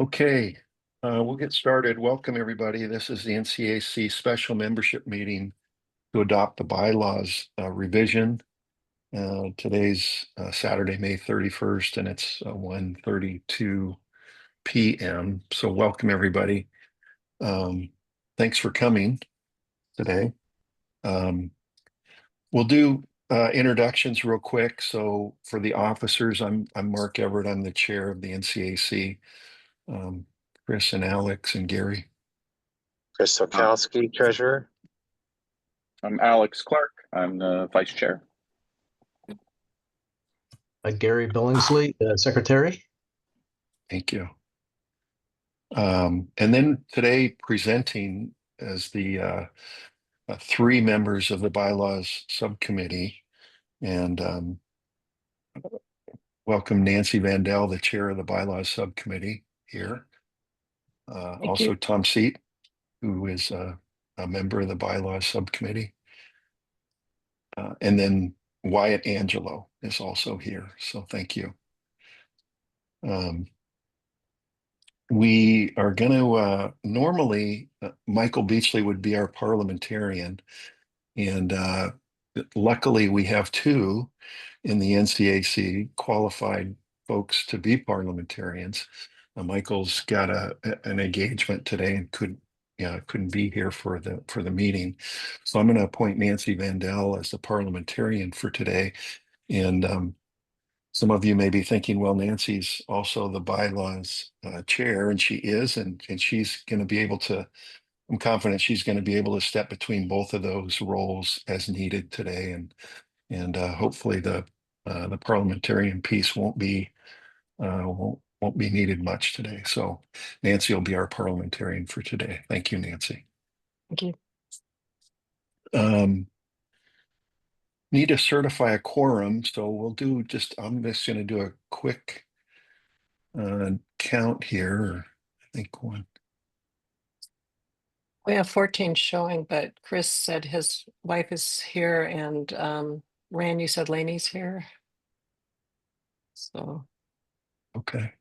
Okay, we'll get started. Welcome, everybody. This is the NCAC special membership meeting to adopt the bylaws revision. Today's Saturday, May 31st, and it's 1:32 p.m. So welcome, everybody. Thanks for coming today. We'll do introductions real quick. So for the officers, I'm Mark Everett. I'm the chair of the NCAC. Chris and Alex and Gary. Chris Sokowski, treasurer. I'm Alex Clark. I'm the vice chair. Gary Billingsley, secretary. Thank you. And then today presenting as the three members of the bylaws subcommittee, and welcome Nancy Vandell, the chair of the bylaws subcommittee here. Also Tom Seat, who is a member of the bylaws subcommittee. And then Wyatt Angelo is also here. So thank you. We are going to normally Michael Beachley would be our parliamentarian, and luckily we have two in the NCAC qualified folks to be parliamentarians. Michael's got an engagement today and couldn't be here for the meeting, so I'm going to appoint Nancy Vandell as the parliamentarian for today. And some of you may be thinking, well, Nancy's also the bylaws chair, and she is, and she's going to be able to, I'm confident she's going to be able to step between both of those roles as needed today. And hopefully the parliamentarian piece won't be needed much today. So Nancy will be our parliamentarian for today. Thank you, Nancy. Thank you. Need to certify a quorum, so I'm just going to do a quick count here. I think one. We have 14 showing, but Chris said his wife is here, and Rand, you said Laney's here. So Okay.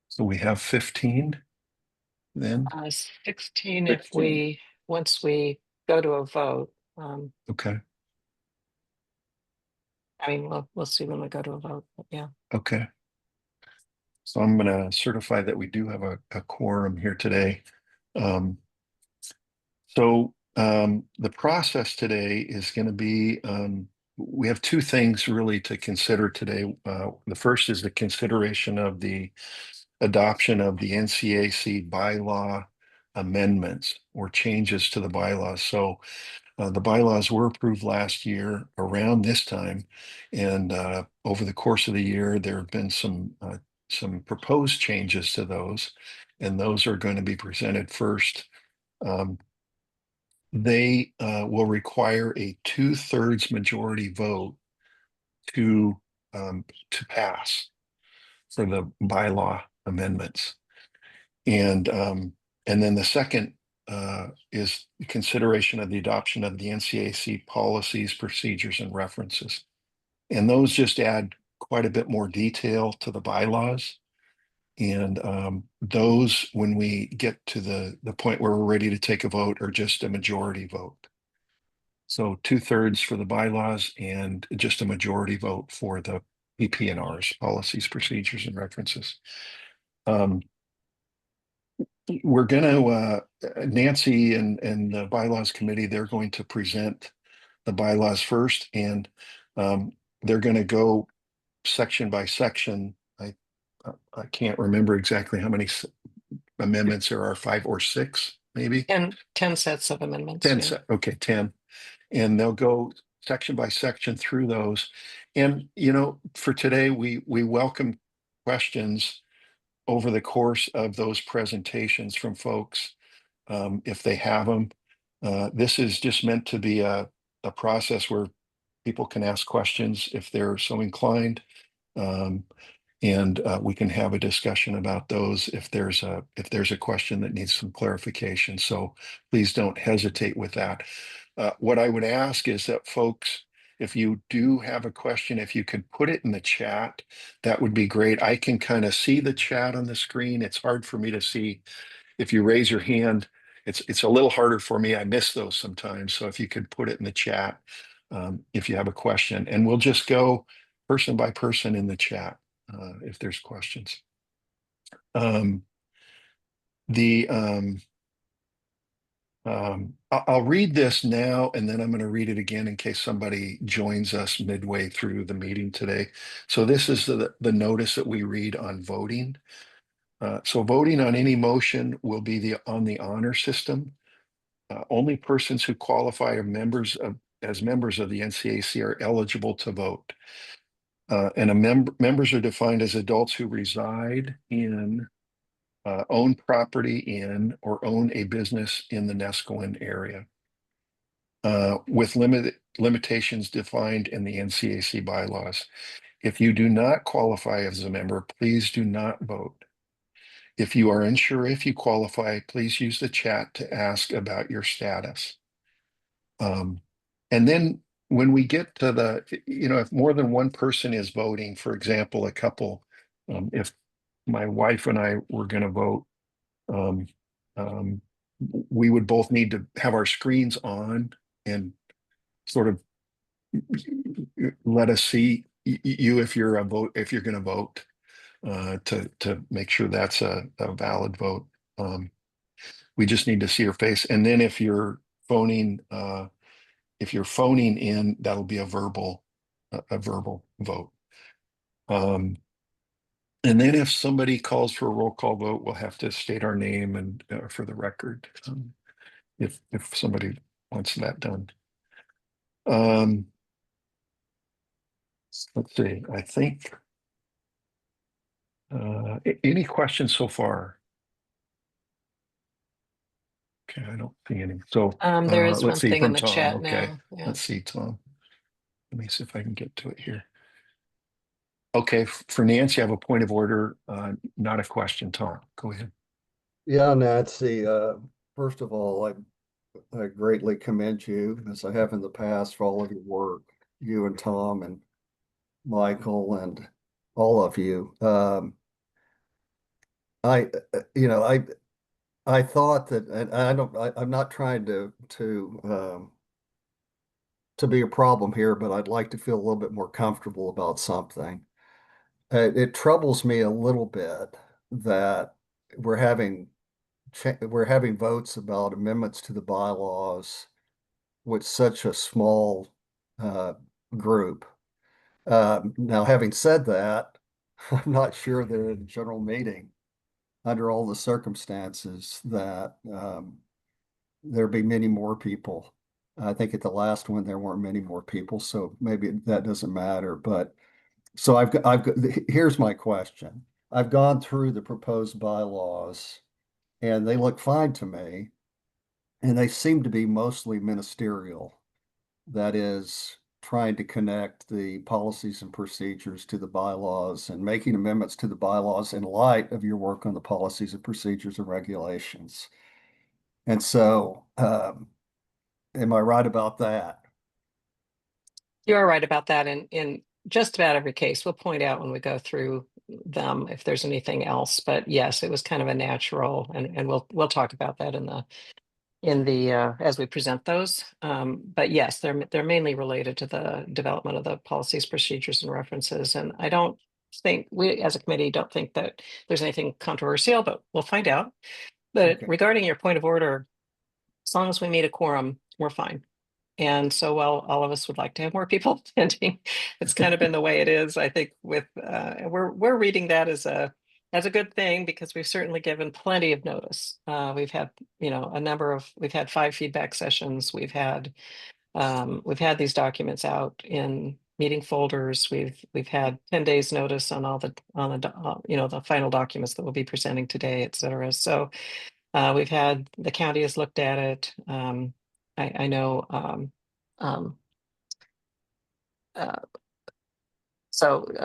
So we have 15 then? 16 if once we go to a vote. Okay. I mean, we'll see when we go to a vote, but yeah. Okay. So I'm going to certify that we do have a quorum here today. The process today is going to be, we have two things really to consider today. The first is the consideration of the adoption of the NCAC bylaw amendments or changes to the bylaws. So the bylaws were approved last year around this time, and over the course of the year, there have been some proposed changes to those, and those are going to be presented first. They will require a 2/3 majority vote to pass for the bylaw amendments, and then the second is consideration of the adoption of the NCAC policies, procedures, and references. And those just add quite a bit more detail to the bylaws. And those, when we get to the point where we're ready to take a vote, are just a majority vote. So 2/3 for the bylaws and just a majority vote for the PP&Rs, policies, procedures, and references. We're going to, Nancy and the bylaws committee, they're going to present the bylaws first, and they're going to go section by section. I can't remember exactly how many amendments there are, 5 or 6, maybe. 10 sets of amendments. 10 okay, 10. And they'll go section by section through those. And, for today, we welcome questions over the course of those presentations from folks, if they have them. This is just meant to be a process where people can ask questions if they're so inclined, and we can have a discussion about those if there's a question that needs some clarification. So please don't hesitate with that. What I would ask is that folks, if you do have a question, if you could put it in the chat, that would be great. I can kind of see the chat on the screen. It's hard for me to see if you raise your hand. It's a little harder for me. I miss those sometimes. So if you could put it in the chat, if you have a question, and we'll just go person by person in the chat if there's questions. I'll read this now, and then I'm going to read it again in case somebody joins us midway through the meeting today. So this is the notice that we read on voting. So voting on any motion will be on the honor system. Only persons who qualify as members of the NCAC are eligible to vote. And members are defined as adults who reside in, own property in, or own a business in the Nescoin area, with limitations defined in the NCAC bylaws. If you do not qualify as a member, please do not vote. If you are unsure if you qualify, please use the chat to ask about your status. And then when we get to if more than one person is voting, for example, a couple, if my wife and I were going to vote, we would both need to have our screens on and sort of let us see you if you're going to vote, to make sure that's a valid vote. We just need to see your face, and then if you're phoning in, that'll be a verbal vote. And then if somebody calls for a roll call vote, we'll have to state our name and for the record, if somebody wants that done. Let's see, I think any questions so far? Okay, I don't see any. So There is one let's see thing in from the Tom. chat Okay, now. Yeah. let's see, Tom. Let me see if I can get to it here. Okay, for Nancy, I have a point of order, not a question. Tom, go ahead. Yeah, Nancy, first of all, I greatly commend you, as I have in the past, for all of your work, you and Tom and Michael and all of you. I thought that, and I'm not trying to be a problem here, but I'd like to feel a little bit more comfortable about something. It troubles me a little bit that we're having votes about amendments to the bylaws with such a small group. Now, having said that, I'm not sure that at a general meeting, under all the circumstances, that there'd be many more people. I think at the last one there weren't many more people, so maybe that doesn't matter. But so here's my question. I've gone through the proposed bylaws, and they look fine to me, and they seem to be mostly ministerial. That is, trying to connect the policies and procedures to the bylaws and making amendments to the bylaws in light of your work on the policies and procedures and regulations. And so, am I right about that? You are right about that in just about every case. We'll point out when we go through them if there's anything else. But yes, it was kind of a natural, and we'll talk about that in the as we present those. But yes, they're mainly related to the development of the policies, procedures, and references. And I don't think we as a committee don't think that there's anything controversial, but we'll find out. But Okay. regarding your point of order, as long as we meet a quorum, we're fine. And so while all of us would like to have more people attending, it's kind of been the way it is. I think with we're reading that as a good thing, because we've certainly given plenty of notice. We've had we've had 5 feedback sessions. We've had these documents out in meeting folders. We've had 10 days notice on all the the final documents that we'll be presenting today, et cetera. So we've had, the county has looked at it. I know. Sarah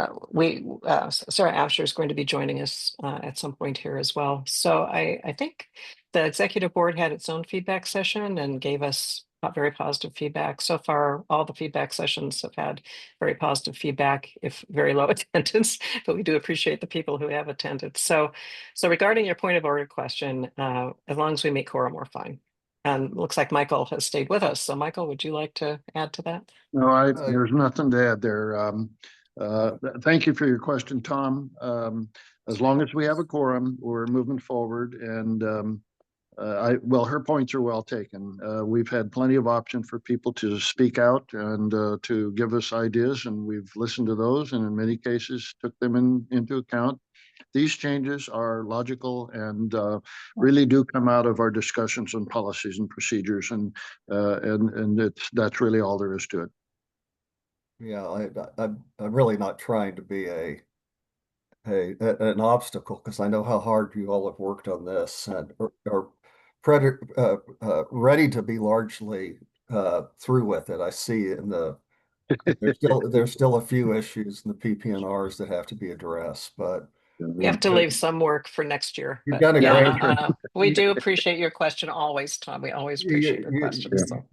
Asher is going to be joining us at some point here as well. So I think the executive board had its own feedback session and gave us very positive feedback. So far, all the feedback sessions have had very positive feedback, if very low attendance, but we do appreciate the people who have attended. So regarding your point of order question, as long as we make quorum, we're fine. And looks like Michael has stayed with us. So Michael, would you like to add to that? No, there's nothing to add there. Thank you for your question, Tom. As long as we have a quorum, we're moving forward, and well, her points are well taken. We've had plenty of option for people to speak out and to give us ideas, and we've listened to those, and in many cases took them into account. These changes are logical and really do come out of our discussions on policies and procedures, and that's really all there is to it. Yeah, I'm really not trying to be an obstacle, because I know how hard you all have worked on this and are ready to be largely through with it. I see in there's still a few issues in the PPNRs that have to be addressed, but We have to leave some work for next year. You've But done a yeah, great we do appreciate your question always, Tom. We always appreciate your questions. So.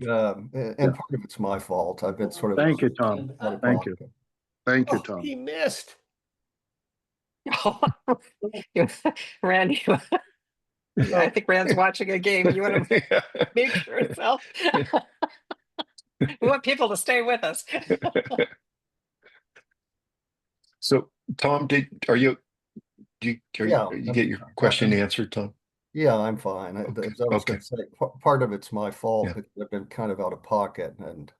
and part of it's my fault. I've been sort of Thank you, Tom. out of Thank you. pocket. Thank you, Oh, Tom. he missed. Randy, I think Rand's watching a game. You want to make sure itself. We want people to stay with us. So, Tom, you get your question answered, Tom? Yeah, I'm fine. I was Okay. going to say, part of it's my fault Yeah. because I've been kind of out of pocket and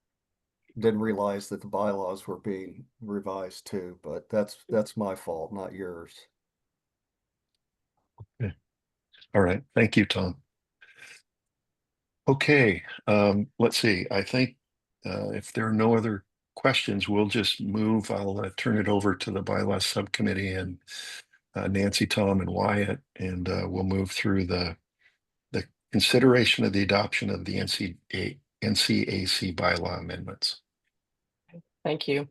didn't realize that the bylaws were being revised too, but that's my fault, not yours. All right. Thank you, Tom. Okay. Let's see. I think if there are no other questions, we'll just move. I'll turn it over to the bylaws subcommittee and Nancy, Tom, and Wyatt, and we'll move through the consideration of the adoption of the NCAC bylaw amendments. Thank you.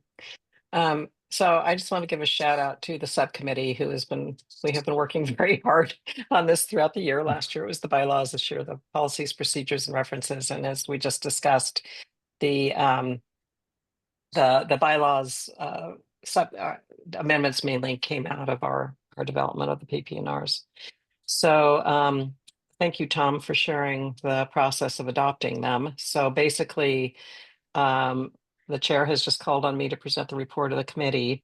So I just want to give a shout out to the subcommittee we have been working very hard on this throughout the year. Last year it was the bylaws, this year the policies, procedures, and references. And as we just discussed, the bylaws amendments mainly came out of our development of the PPNRs. So thank you, Tom, for sharing the process of adopting them. So basically, the chair has just called on me to present the report of the committee,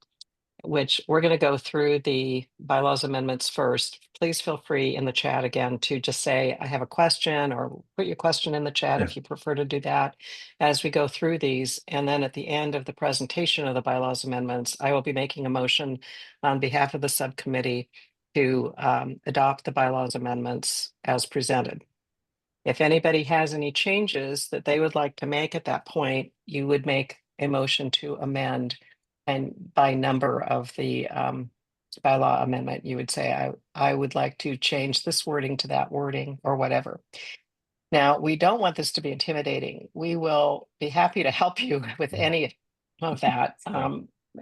which we're going to go through the bylaws amendments first. Please feel free in the chat again to just say, I have a question, or put your question in the chat if you prefer to do that as we go through these. And then at the end of the presentation of the bylaws amendments, I will be making a motion on behalf of the subcommittee to adopt the bylaws amendments as presented. If anybody has any changes that they would like to make at that point, you would make a motion to amend, and by number of the bylaw amendment, you would say, I would like to change this wording to that wording or whatever. Now, we don't want this to be intimidating. We will be happy to help you with any of that.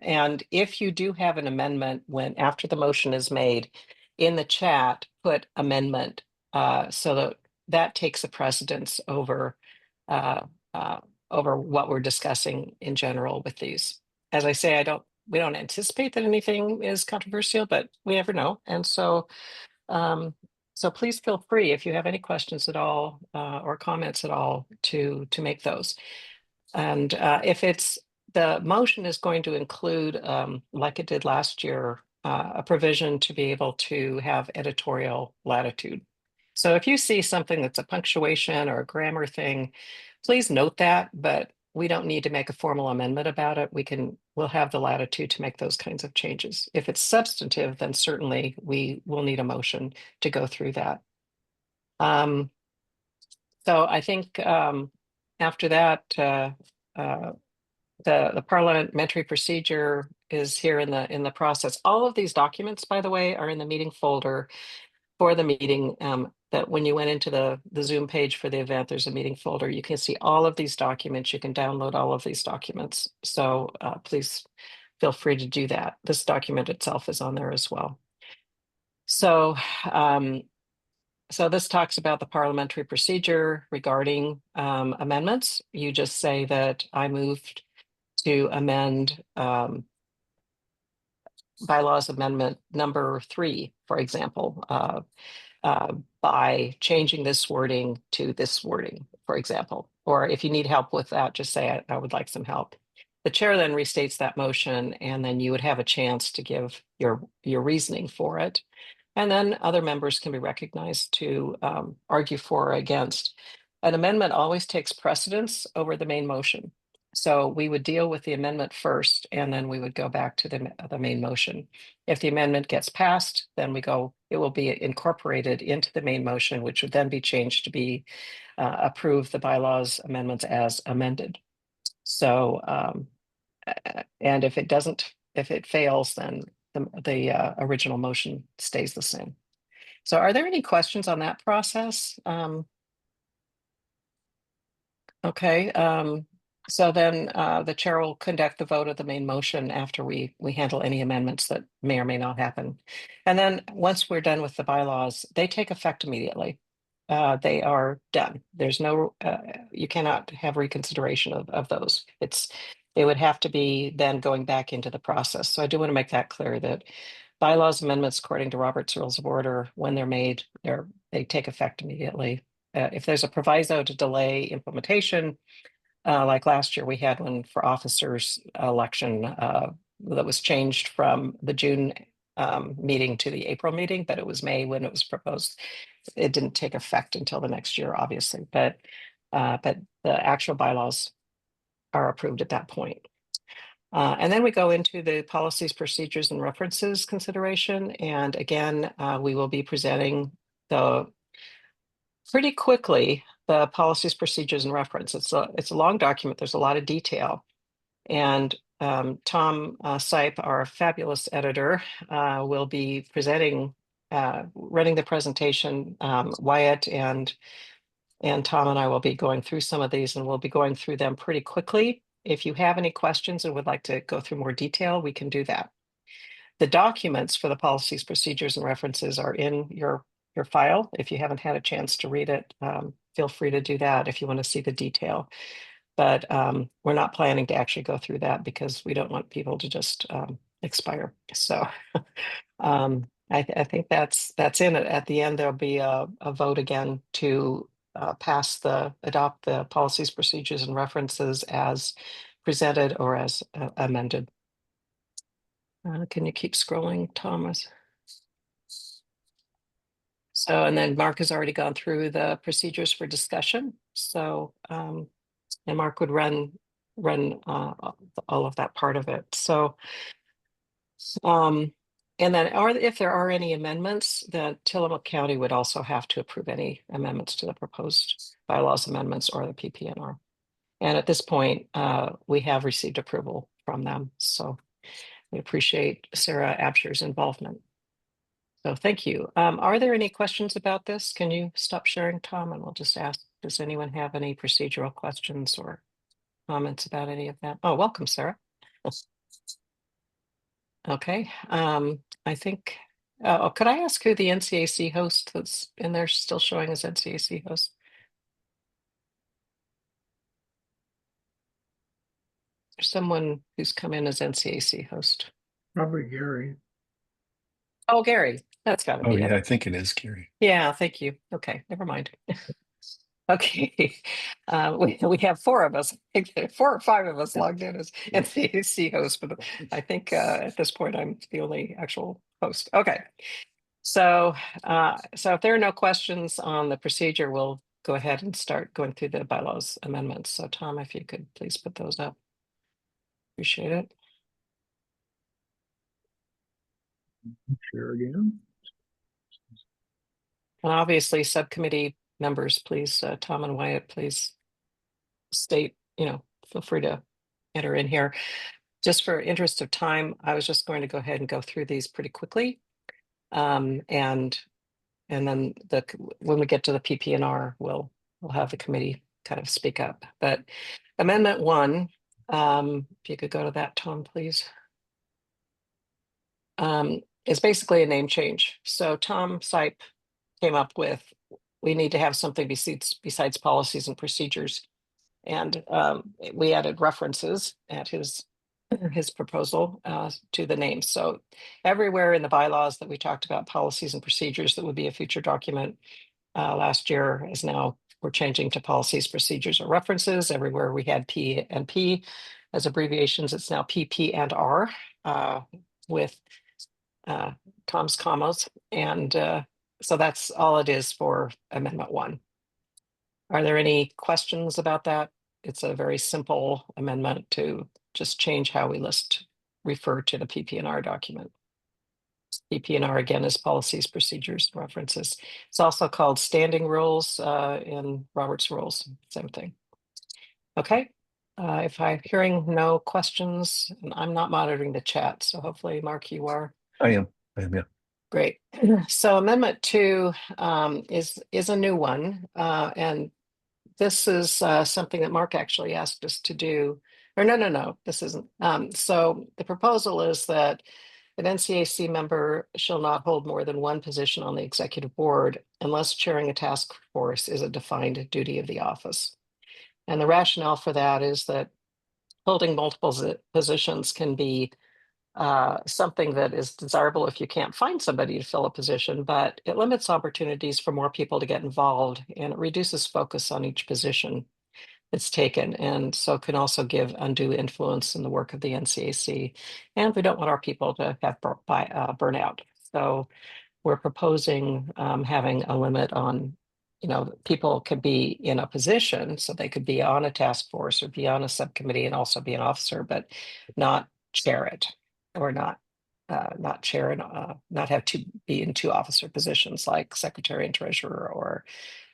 And if you do have an amendment after the motion is made, in the chat, put amendment so that takes a precedence over what we're discussing in general with these. As I say, we don't anticipate that anything is controversial, but we never know. And so please feel free if you have any questions at all or comments at all to make those. And if the motion is going to include, like it did last year, a provision to be able to have editorial latitude. So if you see something that's a punctuation or a grammar thing, please note that, but we don't need to make a formal amendment about it. We'll have the latitude to make those kinds of changes. If it's substantive, then certainly we will need a motion to go through that. So I think after that, the parliamentary procedure is here in the process. All of these documents, by the way, are in the meeting folder for the meeting. That when you went into the Zoom page for the event, there's a meeting folder. You can see all of these documents. You can download all of these documents. So please feel free to do that. This document itself is on there as well. So So this talks about the parliamentary procedure regarding amendments. You just say that I moved to amend bylaws amendment number 3, for example, by changing this wording to this wording, for example. Or if you need help with that, just say I would like some help. The chair then restates that motion, and then you would have a chance to give your reasoning for it. And then other members can be recognized to argue for or against. An amendment always takes precedence over the main motion. So we would deal with the amendment first, and then we would go back to the main motion. If the amendment gets passed, then it will be incorporated into the main motion, which would then be changed to be approve the bylaws amendments as amended. So, and if it fails, then the original motion stays the same. So are there any questions on that process? Okay, so then the chair will conduct the vote of the main motion after we handle any amendments that may or may not happen. And then once we're done with the bylaws, they take effect immediately. They are done. There's no, you cannot have reconsideration of those. It would have to be then going back into the process. So I do want to make that clear that bylaws amendments, according to Robert's Rules of Order, when they're made, they take effect immediately. If there's a proviso to delay implementation, like last year we had one for officers election that was changed from the June meeting to the April meeting, but it was May when it was proposed. It didn't take effect until the next year, obviously, but the actual bylaws are approved at that point. And then we go into the policies, procedures, and references consideration. And again, we will be presenting pretty quickly the policies, procedures, and reference. It's a long document. There's a lot of detail. And Tom Sipe, our fabulous editor, will be presenting, running the presentation. Wyatt and Tom and I will be going through some of these, and we'll be going through them pretty quickly. If you have any questions and would like to go through more detail, we can do that. The documents for the policies, procedures, and references are in your file. If you haven't had a chance to read it, feel free to do that if you want to see the detail. But we're not planning to actually go through that because we don't want people to just expire. So I think that's in it. At the end, there'll be a vote again to adopt the policies, procedures, and references as presented or as amended. Can you keep scrolling, Thomas? So, and then Mark has already gone through the procedures for discussion. So, and Mark would run all of that part of it. So, and then if there are any amendments, the Tillamook County would also have to approve any amendments to the proposed bylaws amendments or the PPNR. And at this point, we have received approval from them. So we appreciate Sarah Absher's involvement. So thank you. Are there any questions about this? Can you stop sharing, Tom? And we'll just ask, does anyone have any procedural questions or comments about any of that? Oh, welcome, Sarah. Okay. I think, could I ask who the NCAC host that's in there still showing as NCAC host? There's someone who's come in as NCAC host. Probably Gary. Oh, Gary, that's got to Oh be it. yeah, I think it is Gary. Yeah, thank you. Okay, never mind. Okay, we have 4 of us, I think 4 or 5 of us logged in as NCAC host, but I think at this point I'm the only actual host. Okay, so if there are no questions on the procedure, we'll go ahead and start going through the bylaws amendments. So Tom, if you could please put those up. Appreciate it. Share again. And obviously, subcommittee members, please, Tom and Wyatt, please state, feel free to enter in here. Just for interest of time, I was just going to go ahead and go through these pretty quickly. And then when we get to the PPNR, we'll have the committee kind of speak up. But Amendment 1, if you could go to that, Tom, please. Is basically a name change. So Tom Sipe came up with, we need to have something besides policies and procedures. And we added references at his proposal to the names. So everywhere in the bylaws that we talked about policies and procedures that would be a future document last year is now, we're changing to policies, procedures, or references. Everywhere we had P and P as abbreviations, it's now PP and R with Tom's commas. And so that's all it is for Amendment 1. Are there any questions about that? It's a very simple amendment to just change how we refer to the PP&R document. PP&R again is policies, procedures, references. It's also called standing rules in Robert's rules, same thing. Okay, if I'm hearing no questions, and I'm not monitoring the chat, so hopefully, Mark, you are. I am, yeah. Great. So Amendment 2 is a new one, and this is something that Mark actually asked us to do. Or no, this isn't. So the proposal is that an NCAC member shall not hold more than one position on the executive board unless chairing a task force is a defined duty of the office. And the rationale for that is that holding multiple positions can be something that is desirable if you can't find somebody to fill a position, but it limits opportunities for more people to get involved, and it reduces focus on each position that's taken, and so can also give undue influence in the work of the NCAC. And we don't want our people to have burnout. So we're proposing having a limit on, people could be in a position, so they could be on a task force or be on a subcommittee and also be an officer, but not chair it, or not chair and not have to be in two officer positions like secretary and treasurer, or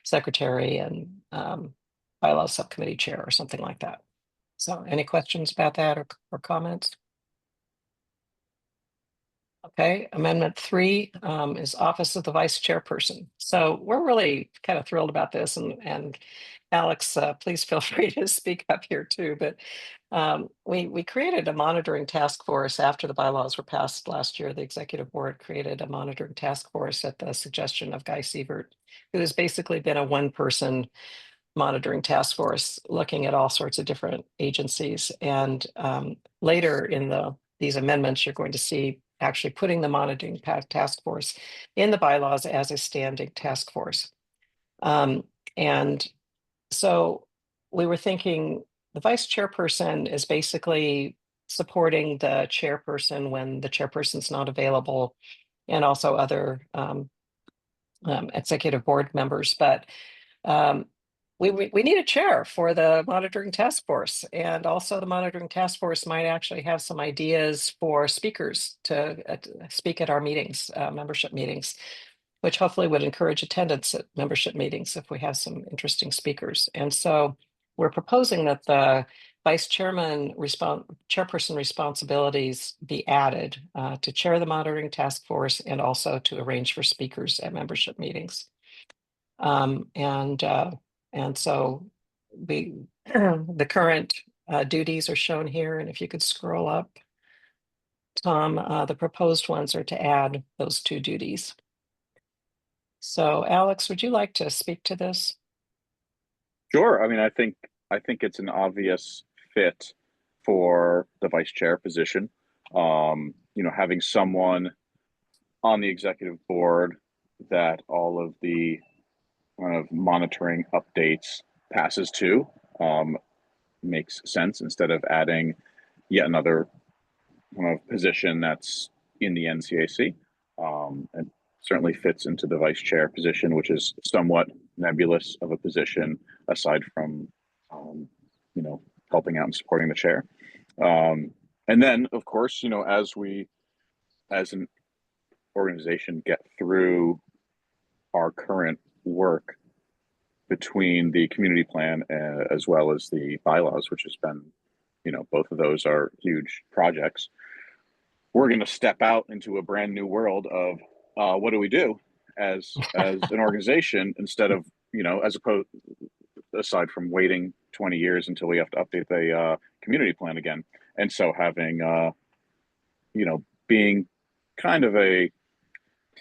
secretary and bylaws subcommittee chair, or something like that. So any questions about that or comments? Okay, Amendment 3 is Office of the Vice Chairperson. So we're really kind of thrilled about this, and Alex, please feel free to speak up here too. But we created a monitoring task force after the bylaws were passed last year. The executive board created a monitoring task force at the suggestion of Guy Sievert, who has basically been a one-person monitoring task force looking at all sorts of different agencies. And later in these amendments, you're going to see actually putting the monitoring task force in the bylaws as a standing task force. And so we were thinking the vice chairperson is basically supporting the chairperson when the chairperson's not available, and also other executive board members. But we need a chair for the monitoring task force, and also the monitoring task force might actually have some ideas for speakers to speak at our meetings, membership meetings, which hopefully would encourage attendance at membership meetings if we have some interesting speakers. And so we're proposing that the vice chairperson responsibilities be added to chair the monitoring task force and also to arrange for speakers at membership meetings. And so the current duties are shown here. And if you could scroll up, Tom, the proposed ones are to add those two duties. So Alex, would you like to speak to this? Sure. I mean, I think it's an obvious fit for the vice chair position. Having someone on the executive board that all of the kind of monitoring updates passes to makes sense, instead of adding yet another kind of position that's in the NCAC. And certainly fits into the vice chair position, which is somewhat nebulous of a position aside from helping out and supporting the chair. And then, of course, as we as an organization get through our current work between the community plan as well as the bylaws, which has been, both of those are huge projects, we're going to step out into a brand new world of what do we do as an organization, instead of, aside from waiting 20 years until we have to update the community plan again. And so having, being kind of a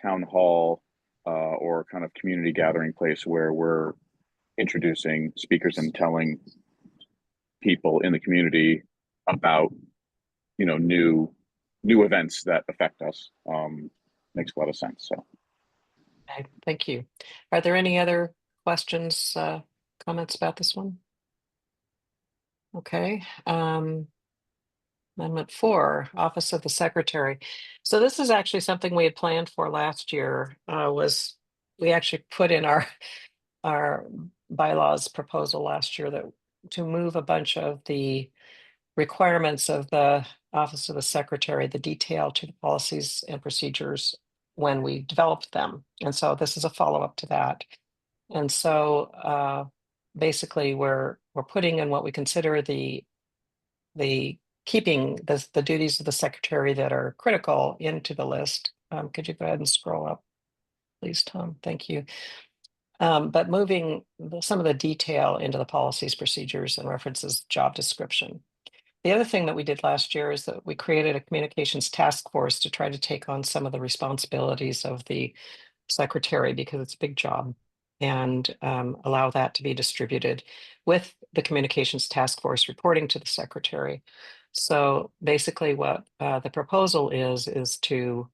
town hall or kind of community gathering place where we're introducing speakers and telling people in the community about, you know, new events that affect us. Makes a lot of sense. So Okay, thank you. Are there any other questions, comments about this one? Okay. Amendment 4, Office of the Secretary. So this is actually something we had planned for last year, was we actually put in our bylaws proposal last year that to move a bunch of the requirements of the Office of the Secretary, the detail to the policies and procedures when we developed them. And so this is a follow-up to that. And so basically we're putting in what we consider the keeping the duties of the secretary that are critical into the list. Could you go ahead and scroll up, please, Tom? Thank you. But moving some of the detail into the policies, procedures, and references job description. The other thing that we did last year is that we created a communications task force to try to take on some of the responsibilities of the secretary because it's a big job, and allow that to be distributed with the communications task force reporting to the secretary. So basically what the proposal is to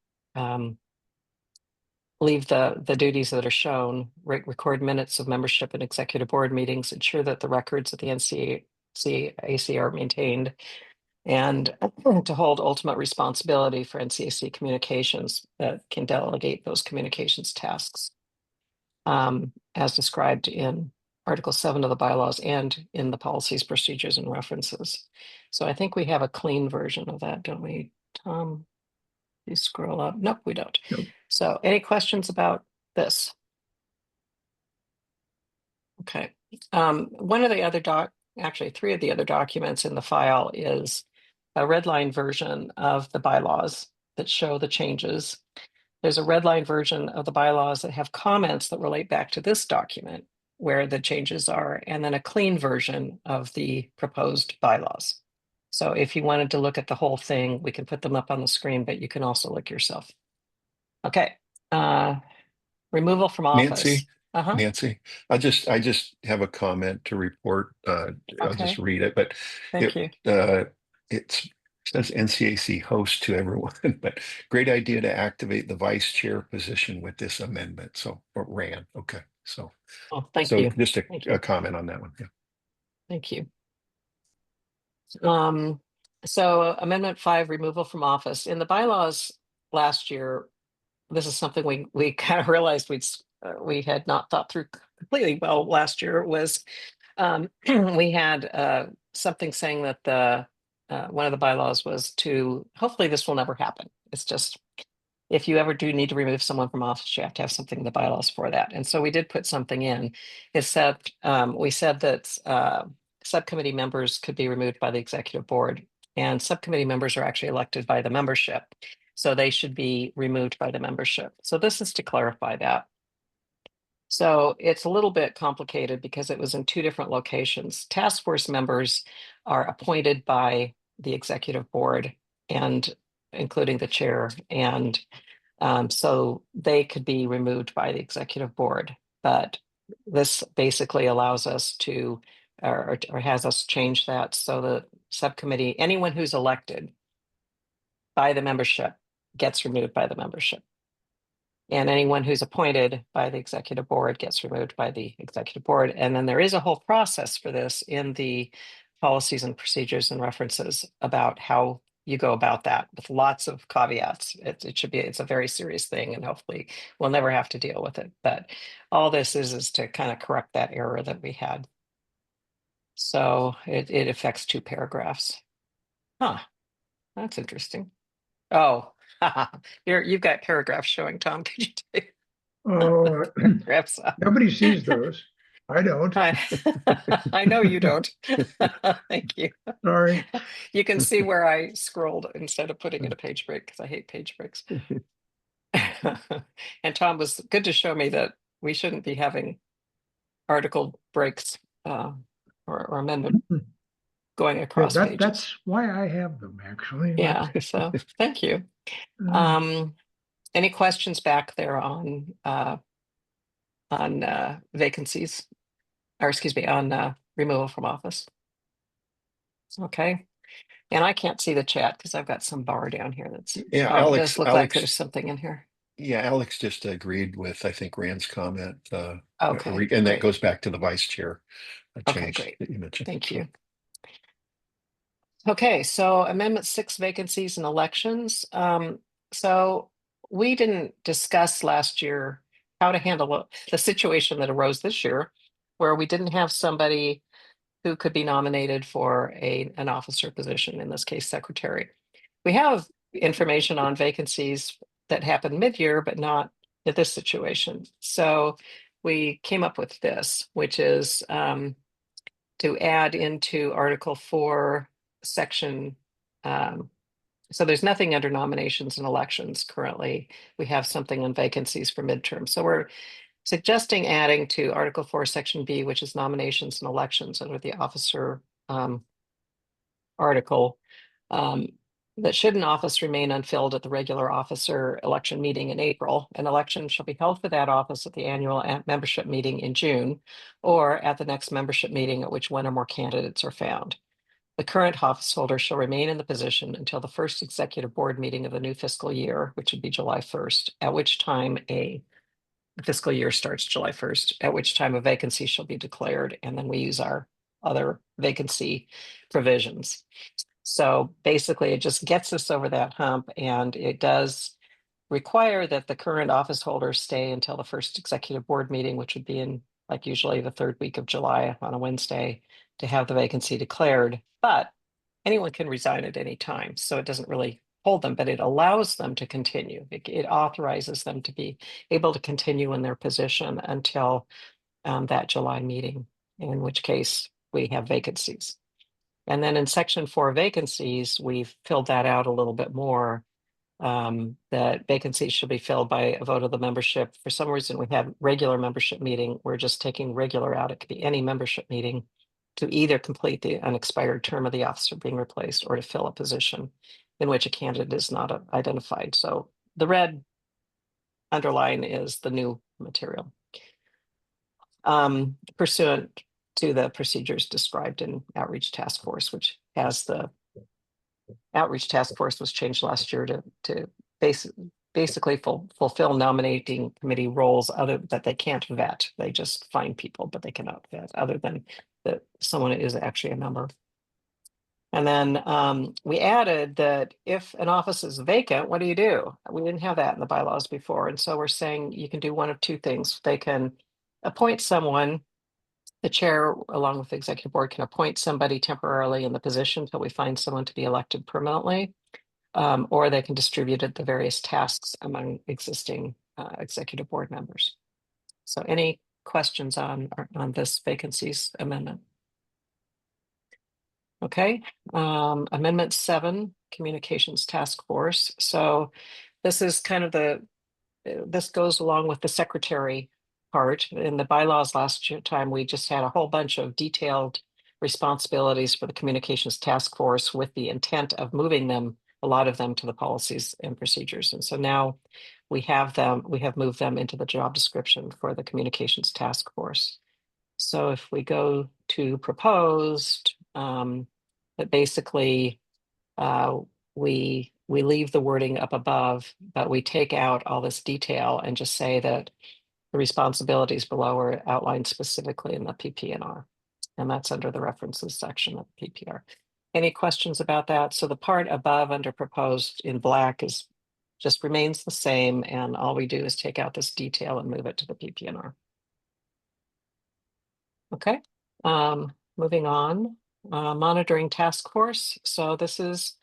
leave the duties that are shown, record minutes of membership in executive board meetings, ensure that the records of the NCAC are maintained, and to hold ultimate responsibility for NCAC communications that can delegate those communications tasks, as described in Article 7 of the bylaws and in the policies, procedures, and references. So I think we have a clean version of that, don't we, Tom? You scroll up. Nope, we don't. Nope. So any questions about this? Okay. One of the other actually 3 of the other documents in the file is a red line version of the bylaws that show the changes. There's a red line version of the bylaws that have comments that relate back to this document where the changes are, and then a clean version of the proposed bylaws. So if you wanted to look at the whole thing, we can put them up on the screen, but you can also look yourself. Okay. Removal from office. Nancy, Uh-huh. Nancy, I just have a comment to report. I'll just Okay. read it, but Thank you. it says NCAC host to everyone, but great idea to activate the vice chair position with this amendment. So or ran. Okay. So Oh, thank you. just Thank you. a comment on that one. Yeah. Thank you. So Amendment 5, removal from office. In the bylaws last year, this is something we kind of realized we had not thought through completely well last year. Was we had something saying that the one of the bylaws was to, hopefully this will never happen. It's just, if you ever do need to remove someone from office, you have to have something in the bylaws for that. And so we did put something in. It said, we said that subcommittee members could be removed by the executive board, and subcommittee members are actually elected by the membership. So they should be removed by the membership. So this is to clarify that. So it's a little bit complicated because it was in 2 different locations. Task force members are appointed by the executive board, and including the chair, and so they could be removed by the executive board. But this basically allows us to, or has us change that so the subcommittee, anyone who's elected by the membership gets removed by the membership. And anyone who's appointed by the executive board gets removed by the executive board. And then there is a whole process for this in the policies and procedures and references about how you go about that, with lots of caveats. It's a very serious thing, and hopefully we'll never have to deal with it. But all this is to kind of correct that error that we had. So it affects 2 paragraphs. Huh, that's interesting. Oh, you've got paragraphs showing, Tom. Could you take Oh, paragraphs up? nobody sees those. I don't. I know you don't. Thank you. Sorry. You can see where I scrolled instead of putting in a page break, because I hate page breaks. And Tom was good to show me that we shouldn't be having article breaks or amendment going across pages. That's why I have them, actually. Yeah, so thank you. Uh, Any questions back there on vacancies, or excuse me, on removal from office? Okay. And I can't see the chat because I've got some bar down here that's, Yeah, oh, it does look like Alex, there's something in here. yeah, Alex just agreed with, I think, Rand's comment. Okay, And that great. goes back to the vice chair Okay, change great. that you mentioned. Thank you. Okay, so Amendment 6, vacancies and elections. So we didn't discuss last year how to handle the situation that arose this year, where we didn't have somebody who could be nominated for an officer position, in this case, secretary. We have information on vacancies that happened mid-year, but not in this situation. So we came up with this, which is to add into Article 4, Section. So there's nothing under nominations and elections currently. We have something on vacancies for midterm. So we're suggesting adding to Article 4, Section B, which is nominations and elections under the officer article, that should an office remain unfilled at the regular officer election meeting in April, an election shall be held for that office at the annual membership meeting in June, or at the next membership meeting at which one or more candidates are found. The current office holder shall remain in the position until the first executive board meeting of the new fiscal year, which would be July 1st, at which time a fiscal year starts July 1st, at which time a vacancy shall be declared, and then we use our other vacancy provisions. So basically, it just gets us over that hump, and it does require that the current office holders stay until the first executive board meeting, which would be in like usually the third week of July on a Wednesday, to have the vacancy declared. But anyone can resign at any time, so it doesn't really hold them, but it allows them to continue. It authorizes them to be able to continue in their position until that July meeting, in which case we have vacancies. And then in Section 4 vacancies, we've filled that out a little bit more. That vacancies should be filled by a vote of the membership. For some reason, we have regular membership meeting. We're just taking regular out. It could be any membership meeting to either complete the unexpired term of the officer being replaced or to fill a position in which a candidate is not identified. So the red underline is the new material. Pursuant to the procedures described in Outreach Task Force, which has the Outreach Task Force was changed last year to basically fulfill nominating committee roles other that they can't vet. They just find people, but they cannot vet other than that someone is actually a member. And then we added that if an office is vacant, what do you do? We didn't have that in the bylaws before. And so we're saying you can do one of two things. They can appoint someone. The chair, along with the executive board, can appoint somebody temporarily in the position until we find someone to be elected permanently, or they can distribute the various tasks among existing executive board members. So any questions on this vacancies amendment? Okay, Amendment 7, Communications Task Force. So this is kind of this goes along with the secretary part. In the bylaws last time, we just had a whole bunch of detailed responsibilities for the communications task force with the intent of moving them, a lot of them, to the policies and procedures. And so now we have moved them into the job description for the communications task force. So if we go to proposed, that basically we leave the wording up above, but we take out all this detail and just say that the responsibilities below are outlined specifically in the PPNR. And that's under the references section of the PPR. Any questions about that? So the part above under proposed in black just remains the same. And all we do is take out this detail and move it to the PPNR. Okay, moving on, monitoring task force. So this was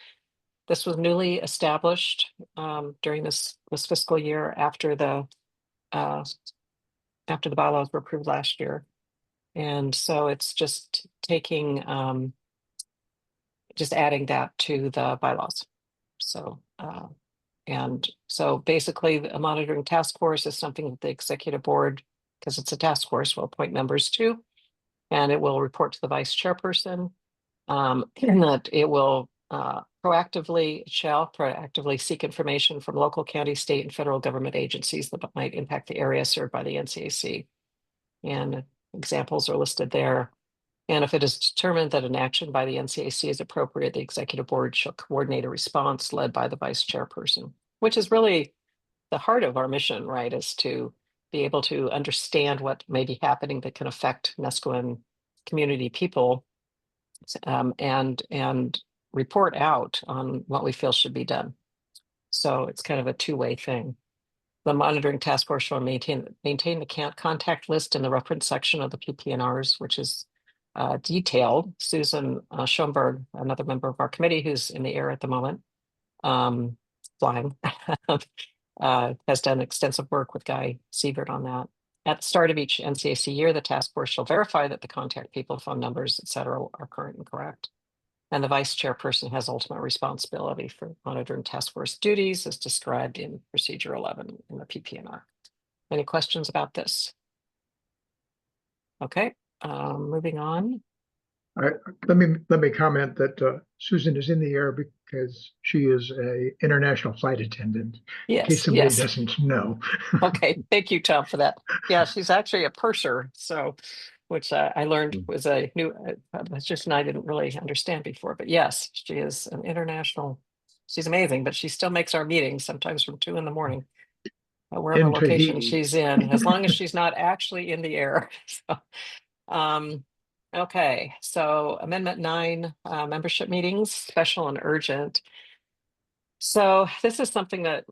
newly established during this fiscal year after the bylaws were approved last year. And so it's just taking, just adding that to the bylaws. So, and so basically a monitoring task force is something that the executive board, because it's a task force, will appoint members to, and it will report to the vice chairperson. And that it will shall proactively seek information from local, county, state, and federal government agencies that might impact the area served by the NCAC. And examples are listed there. And if it is determined that an action by the NCAC is appropriate, the executive board shall coordinate a response led by the vice chairperson, which is really the heart of our mission, right? Is to be able to understand what may be happening that can affect Nesquin community people, and report out on what we feel should be done. So it's kind of a two-way thing. The monitoring task force shall maintain the contact list in the reference section of the PPNRs, which is detailed. Susan Schoenberg, another member of our committee who's in the air at the moment, flying, has done extensive work with Guy Siebert on that. At the start of each NCAC year, the task force shall verify that the contact people, phone numbers, et cetera, are current and correct. And the vice chairperson has ultimate responsibility for monitoring task force duties as described in procedure 11 in the PPNR. Any questions about this? Okay, moving on. Let me comment that Susan is in the air because she is a international flight attendant. In Yes, case somebody yes. doesn't know. Okay, thank you, Tom, for that. Yeah, she's actually a purser, so which I learned was a new, that's just I didn't really understand before. But yes, she is an international. She's amazing, but she still makes our meetings sometimes from 2 in.the morning, wherever In location Tahiti. she's in, as long as she's not actually in the air. So, okay, so Amendment 9, membership meetings, special and urgent. So this is something that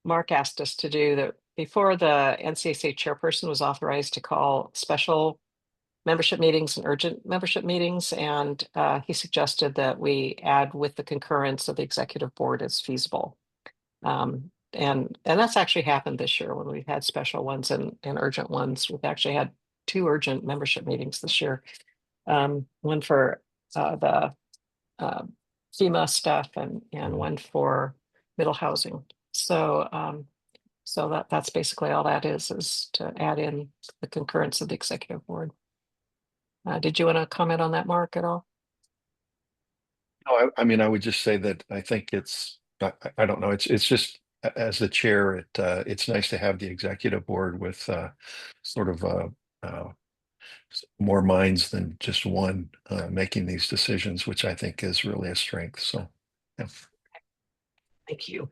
Mark asked us to do, that before the NCAC chairperson was authorized to call special membership meetings and urgent membership meetings. And he suggested that we add with the concurrence of the executive board as feasible. And that's actually happened this year when we've had special ones and urgent ones. We've actually had 2 urgent membership meetings this year. One for the FEMA stuff and one for middle housing. So so that's basically all that is to add in the concurrence of the executive board. Did you want to comment on that, Mark, at all? No, I mean, I would just say that I think I don't know, it's just as the chair, it's nice to have the executive board with sort of more minds than just one making these decisions, which I think is really a strength. So, yeah. Thank you.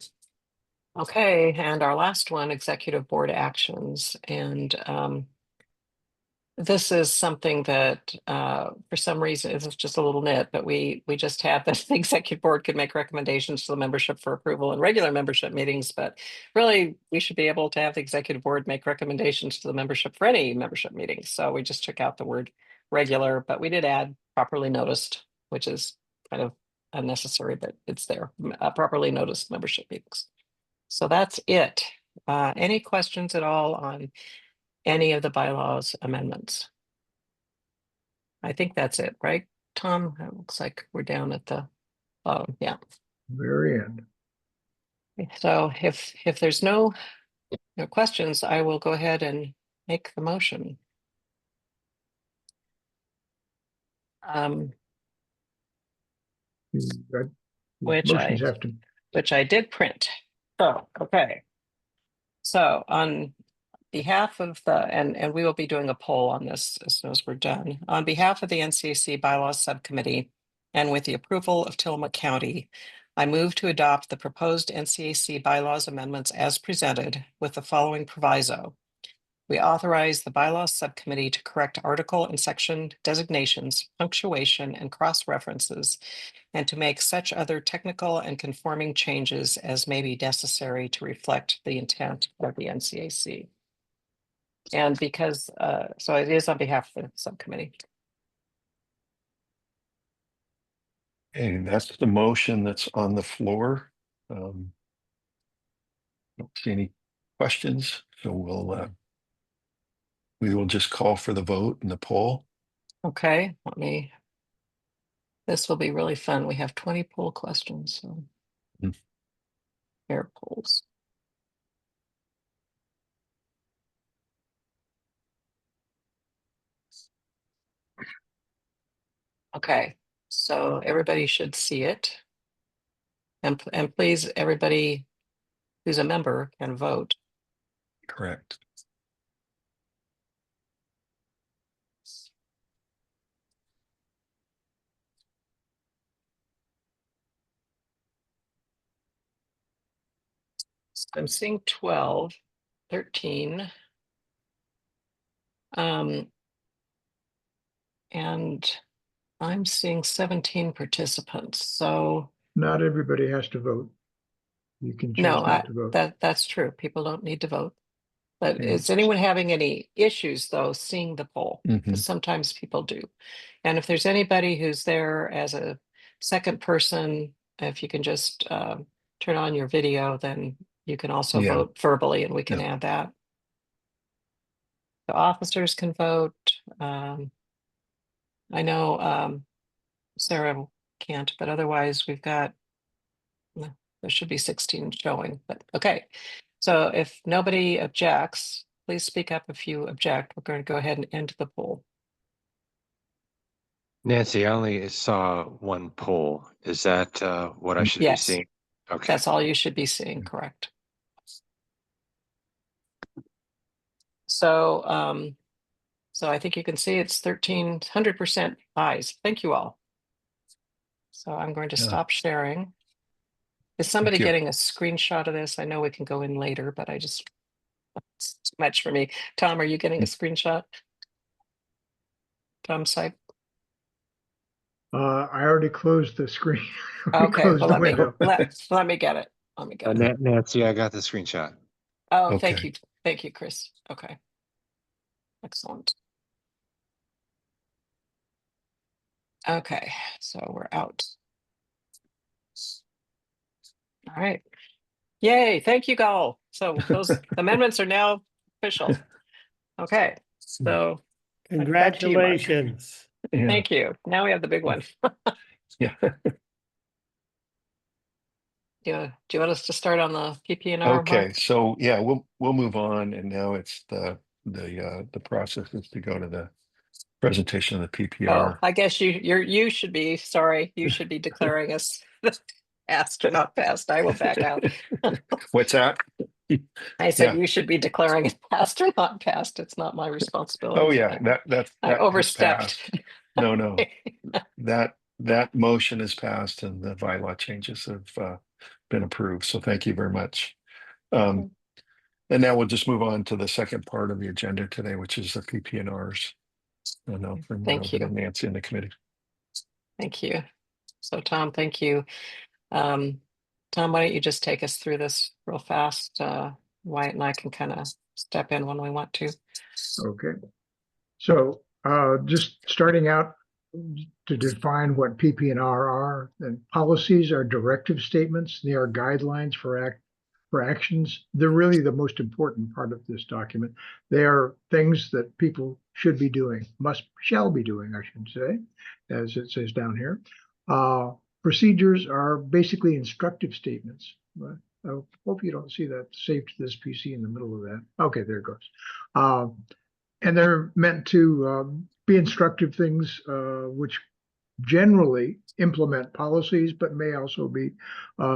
Okay, and our last one, executive board actions. And this is something that for some reason it's just a little nit, but we just have that the executive board could make recommendations to the membership for approval in regular membership meetings, but really we should be able to have the executive board make recommendations to the membership for any membership meetings. So we just took out the word regular, but we did add properly noticed, which is kind of unnecessary, but it's there, properly noticed membership meetings. So that's it. Any questions at all on any of the bylaws amendments? I think that's it, right, Tom? It looks like we're down at the bottom. Yeah. Very end. So if there's no questions, I will go ahead and make the motion. Which I did print. So, okay. So on behalf of and we will be doing a poll on this as soon as we're done. On behalf of the NCAC Bylaws Subcommittee and with the approval of Tillamook County, I move to adopt the proposed NCAC bylaws amendments as presented with the following proviso. We authorize the Bylaws Subcommittee to correct article and section designations, punctuation, and cross-references, and to make such other technical and conforming changes as may be necessary to reflect the intent of the NCAC. And because, so it is on behalf of the subcommittee. And that's the motion that's on the floor. Don't see any questions, so we will just call for the vote in the poll. Okay, this will be really fun. We have 20 poll questions, so air polls. Okay, so everybody should see it. And please, everybody who's a member can vote. Correct. I'm seeing 12, 13. And I'm seeing 17 participants. So Not everybody has to vote. You can choose no, not to vote. that's true. People don't need to vote. But Yeah. is anyone having any issues though seeing the poll? Mhm. Because sometimes people do. And if there's anybody who's there as a second person, if you can just turn on your video, then you can also Yeah. vote verbally, and we can Yeah. add that. The officers can vote. I know Sarah can't, but otherwise we've got, no, there should be 16 showing, but okay. So if nobody objects, please speak up if you object. We're going to go ahead and end the poll. Nancy, I only saw one poll. Is that what I should be Yes, seeing? Okay. that's all you should be seeing, correct? So, so I think you can see it's 1,300% ayes. Thank you all. So I'm going to Yeah. stop sharing. Is somebody you. getting a screenshot of this? I know we can go in later, but it's too much for me. Tom, are you getting a screenshot? Tom's side? I already closed the screen. We Okay, closed well, the window. let me get it. Let me get it. Nancy, I got the screenshot. Oh, Okay. thank you, Chris. Okay, excellent. Okay, so we're out. All right. Yay, thank you, Gal. So those amendments are now official. Okay, so back to you, Mark. Congratulations. Yeah. Thank you. Now we have the big one. Yeah. Do you want us to start on the PP&R? Okay. Mark? So yeah, we'll move on, and now it's the process is to go to the presentation of the Oh, PPR. I guess you should be, sorry, you should be declaring us passed or not passed. I will back out. What's that? I said Yeah. you should be declaring it passed or not passed. It's not my responsibility. Oh yeah, that I has overstepped. passed. No, that motion is passed, and the bylaw changes have been approved. So thank you very much. And now we'll just move on to the second part of the agenda today, which is the PPNRs. And I'll bring that Thank over to you. Nancy and the committee. Thank you. So Tom, thank you. Tom, why don't you just take us through this real fast? Wyatt and I can kind of step in when we want to. Okay. So just starting out to define what PP&R are, and policies are directive statements. They are guidelines for actions. They're really the most important part of this document. They are things that people should be doing, shall be doing, I should say, as it says down here. Procedures are basically instructive statements. I hope you don't see that saved to this PC in the middle of that. Okay, there it goes. And they're meant to be instructive things which generally implement policies, but may also be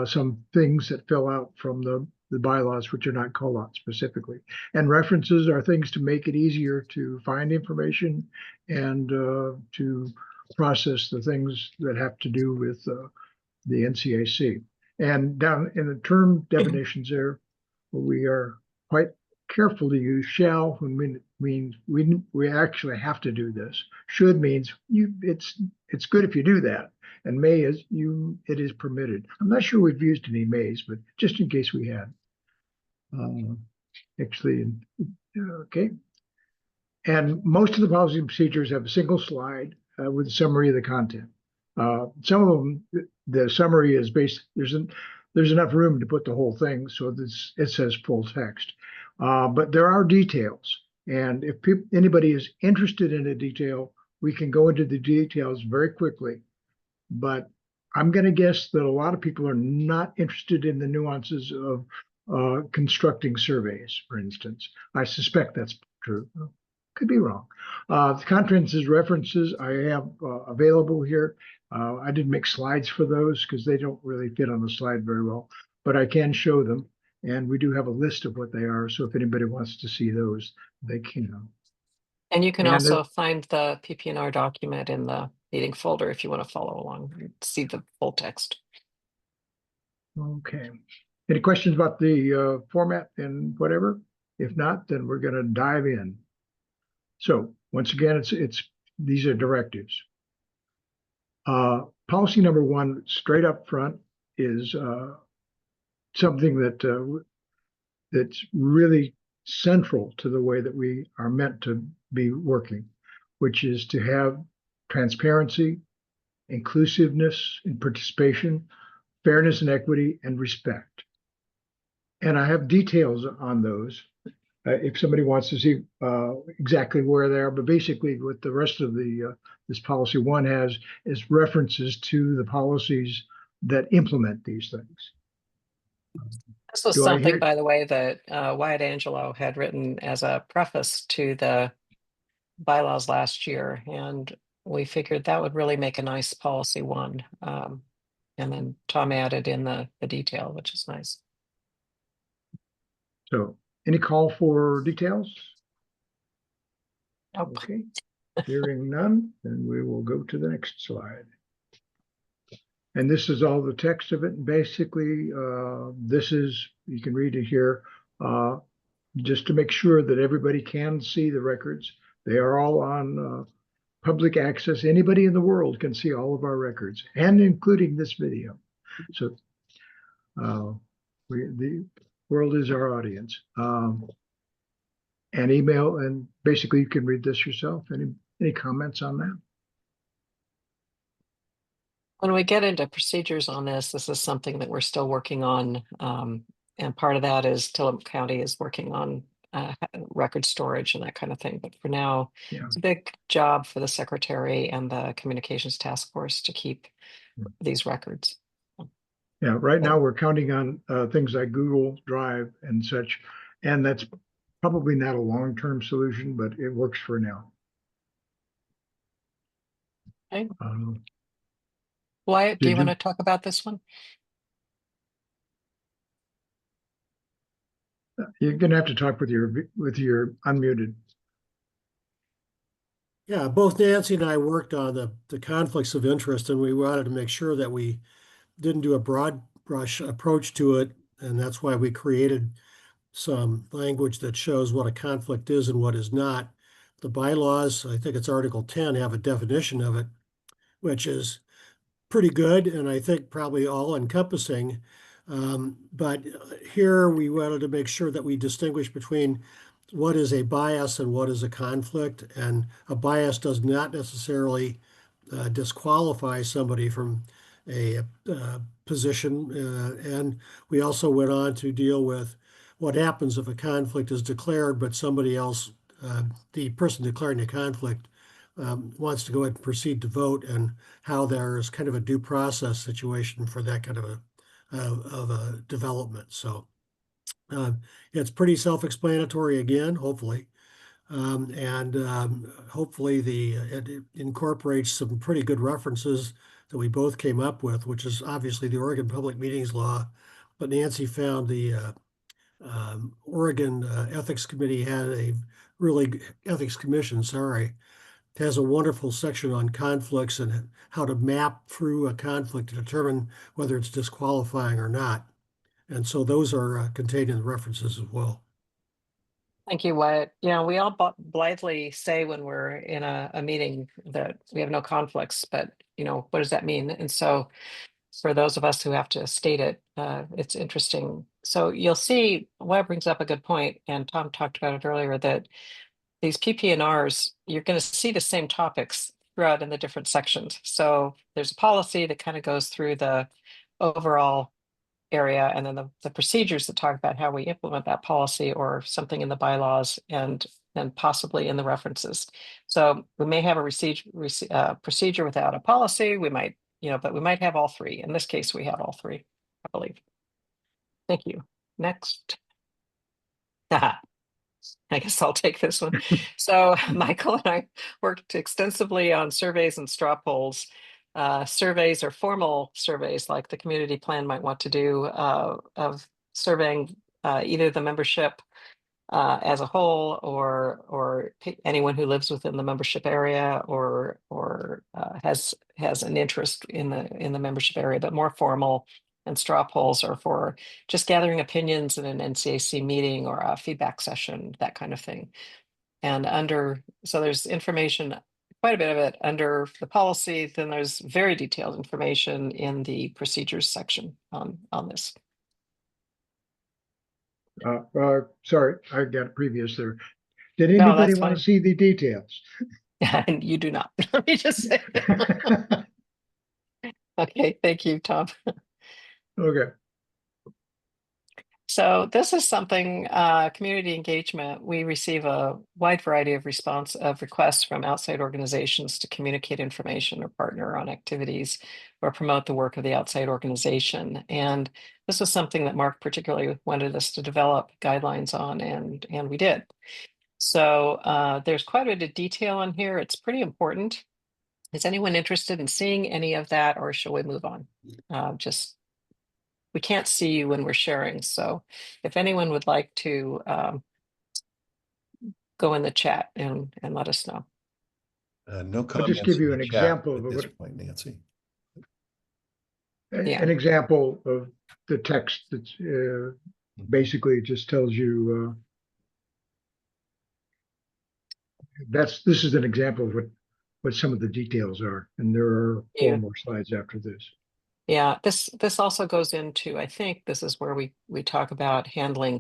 some things that fill out from the bylaws, which are not called out specifically. And references are things to make it easier to find information and to process the things that have to do with the NCAC. And down in the term definitions there, we are quite careful to use shall when we actually have to do this. Should means it's good if you do that, and may is it is permitted. I'm not sure we've used any mays, but just in case we had. Actually, okay. And most of the policy and procedures have a single slide with a summary of the content. Some of them, the summary is based. There's enough room to put the whole thing, so it says full text. But there are details, and if anybody is interested in a detail, we can go into the details very quickly. But I'm going to guess that a lot of people are not interested in the nuances of constructing surveys, for instance. I suspect that's true. Could be wrong. The contents references I have available here. I didn't make slides for those because they don't really fit on the slide very well, but I can show them. And we do have a list of what they are. So if anybody wants to see those, they can. And you can And also find the PP&R document in the meeting folder if you want to follow along and see the full text. Okay. Any questions about the format and whatever? If not, then we're going to dive in. So once again, these are directives. Policy number 1, straight up front, is something that's really central to the way that we are meant to be working, which is to have transparency, inclusiveness and participation, fairness and equity, and respect. And I have details on those if somebody wants to see exactly where they are. But basically, what the rest of this policy 1 has is references to the policies that implement these things. This was Do I hear- something, by the way, that Wyatt Angelo had written as a preface to the bylaws last year, and we figured that would really make a nice policy 1. And then Tom added in the detail, which is nice. So, any call for details? Nope. Okay, hearing none, then we will go to the next slide. And this is all the text of it. Basically, this is, you can read it here, just to make sure that everybody can see the records. They are all on public access. Anybody in the world can see all of our records, and including this video. So the world is our audience. And email, and basically you can read this yourself. Any comments on that? When we get into procedures on this is something that we're still working on. And part of that is Tillamook County is working on record storage and that kind of thing. But for now, Yeah. it's a big job for the secretary and the communications task force to keep these records. Yeah, right now we're counting on things like Google Drive and such, and that's probably not a long-term solution, but it works for now. Okay. Wyatt, do you want to talk about this one? You're going to have to talk with your unmuted. Yeah, both Nancy and I worked on the conflicts of interest, and we wanted to make sure that we didn't do a broad brush approach to it. And that's why we created some language that shows what a conflict is and what is not. The bylaws, I think it's Article 10, have a definition of it, which is pretty good and I think probably all encompassing. But here we wanted to make sure that we distinguish between what is a bias and what is a conflict. And a bias does not necessarily disqualify somebody from a position. And we also went on to deal with what happens if a conflict is declared, but somebody else, the person declaring the conflict, wants to go ahead and proceed to vote, and how there is kind of a due process situation for that kind of a development. So it's pretty self-explanatory again, hopefully. Hopefully it incorporates some pretty good references that we both came up with, which is obviously the Oregon Public Meetings Law. But Nancy found the Oregon Ethics Committee had a really, Ethics Commission, sorry, has a wonderful section on conflicts and how to map through a conflict to determine whether it's disqualifying or not. And so those are contained in the references as well. Thank you, Wyatt. Yeah, we all blithely say when we're in a meeting that we have no conflicts, but what does that mean? And so for those of us who have to state it, it's interesting. So you'll see Wyatt brings up a good point, and Tom talked about it earlier, that these PP&Rs, you're going to see the same topics throughout in the different sections. So there's a policy that kind of goes through the overall area, and then the procedures that talk about how we implement that policy, or something in the bylaws, and possibly in the references. So we may have a procedure without a policy. We might, but we might have all three. In this case, we have all three, I believe. Thank you. Next. I guess I'll take this one. So Michael and I worked extensively on surveys and straw polls surveys or formal surveys like the community plan might want to do of surveying either the membership as a whole or anyone who lives within the membership area or has an interest in the membership area, but more formal. And straw polls are for just gathering opinions in an NCAC meeting or a feedback session, that kind of thing. And so there's information, quite a bit of it under the policy. Then there's very detailed information in the procedures section on this. Sorry, I got previous there. Did No, anybody that's want fine. to see the details? And you do not. Let me just say. Okay, thank you, Tom. Okay. So this is something, community engagement. We receive a wide variety of requests from outside organizations to communicate information or partner on activities or promote the work of the outside organization. And this was something that Mark particularly wanted us to develop guidelines on, and we did. So there's quite a bit of detail in here. It's pretty important. Is anyone interested in seeing any of that, or shall we move on? We can't see you when we're sharing. So if anyone would like to go in the chat and let us know. No I'll comments just give in you the an chat example at of this what, point, Nancy. Yeah. an example of the text that's basically it just tells you this is an example of what some of the details are, and there are 4 more slides after this. Yeah, this also goes into, I think this is where we talk about handling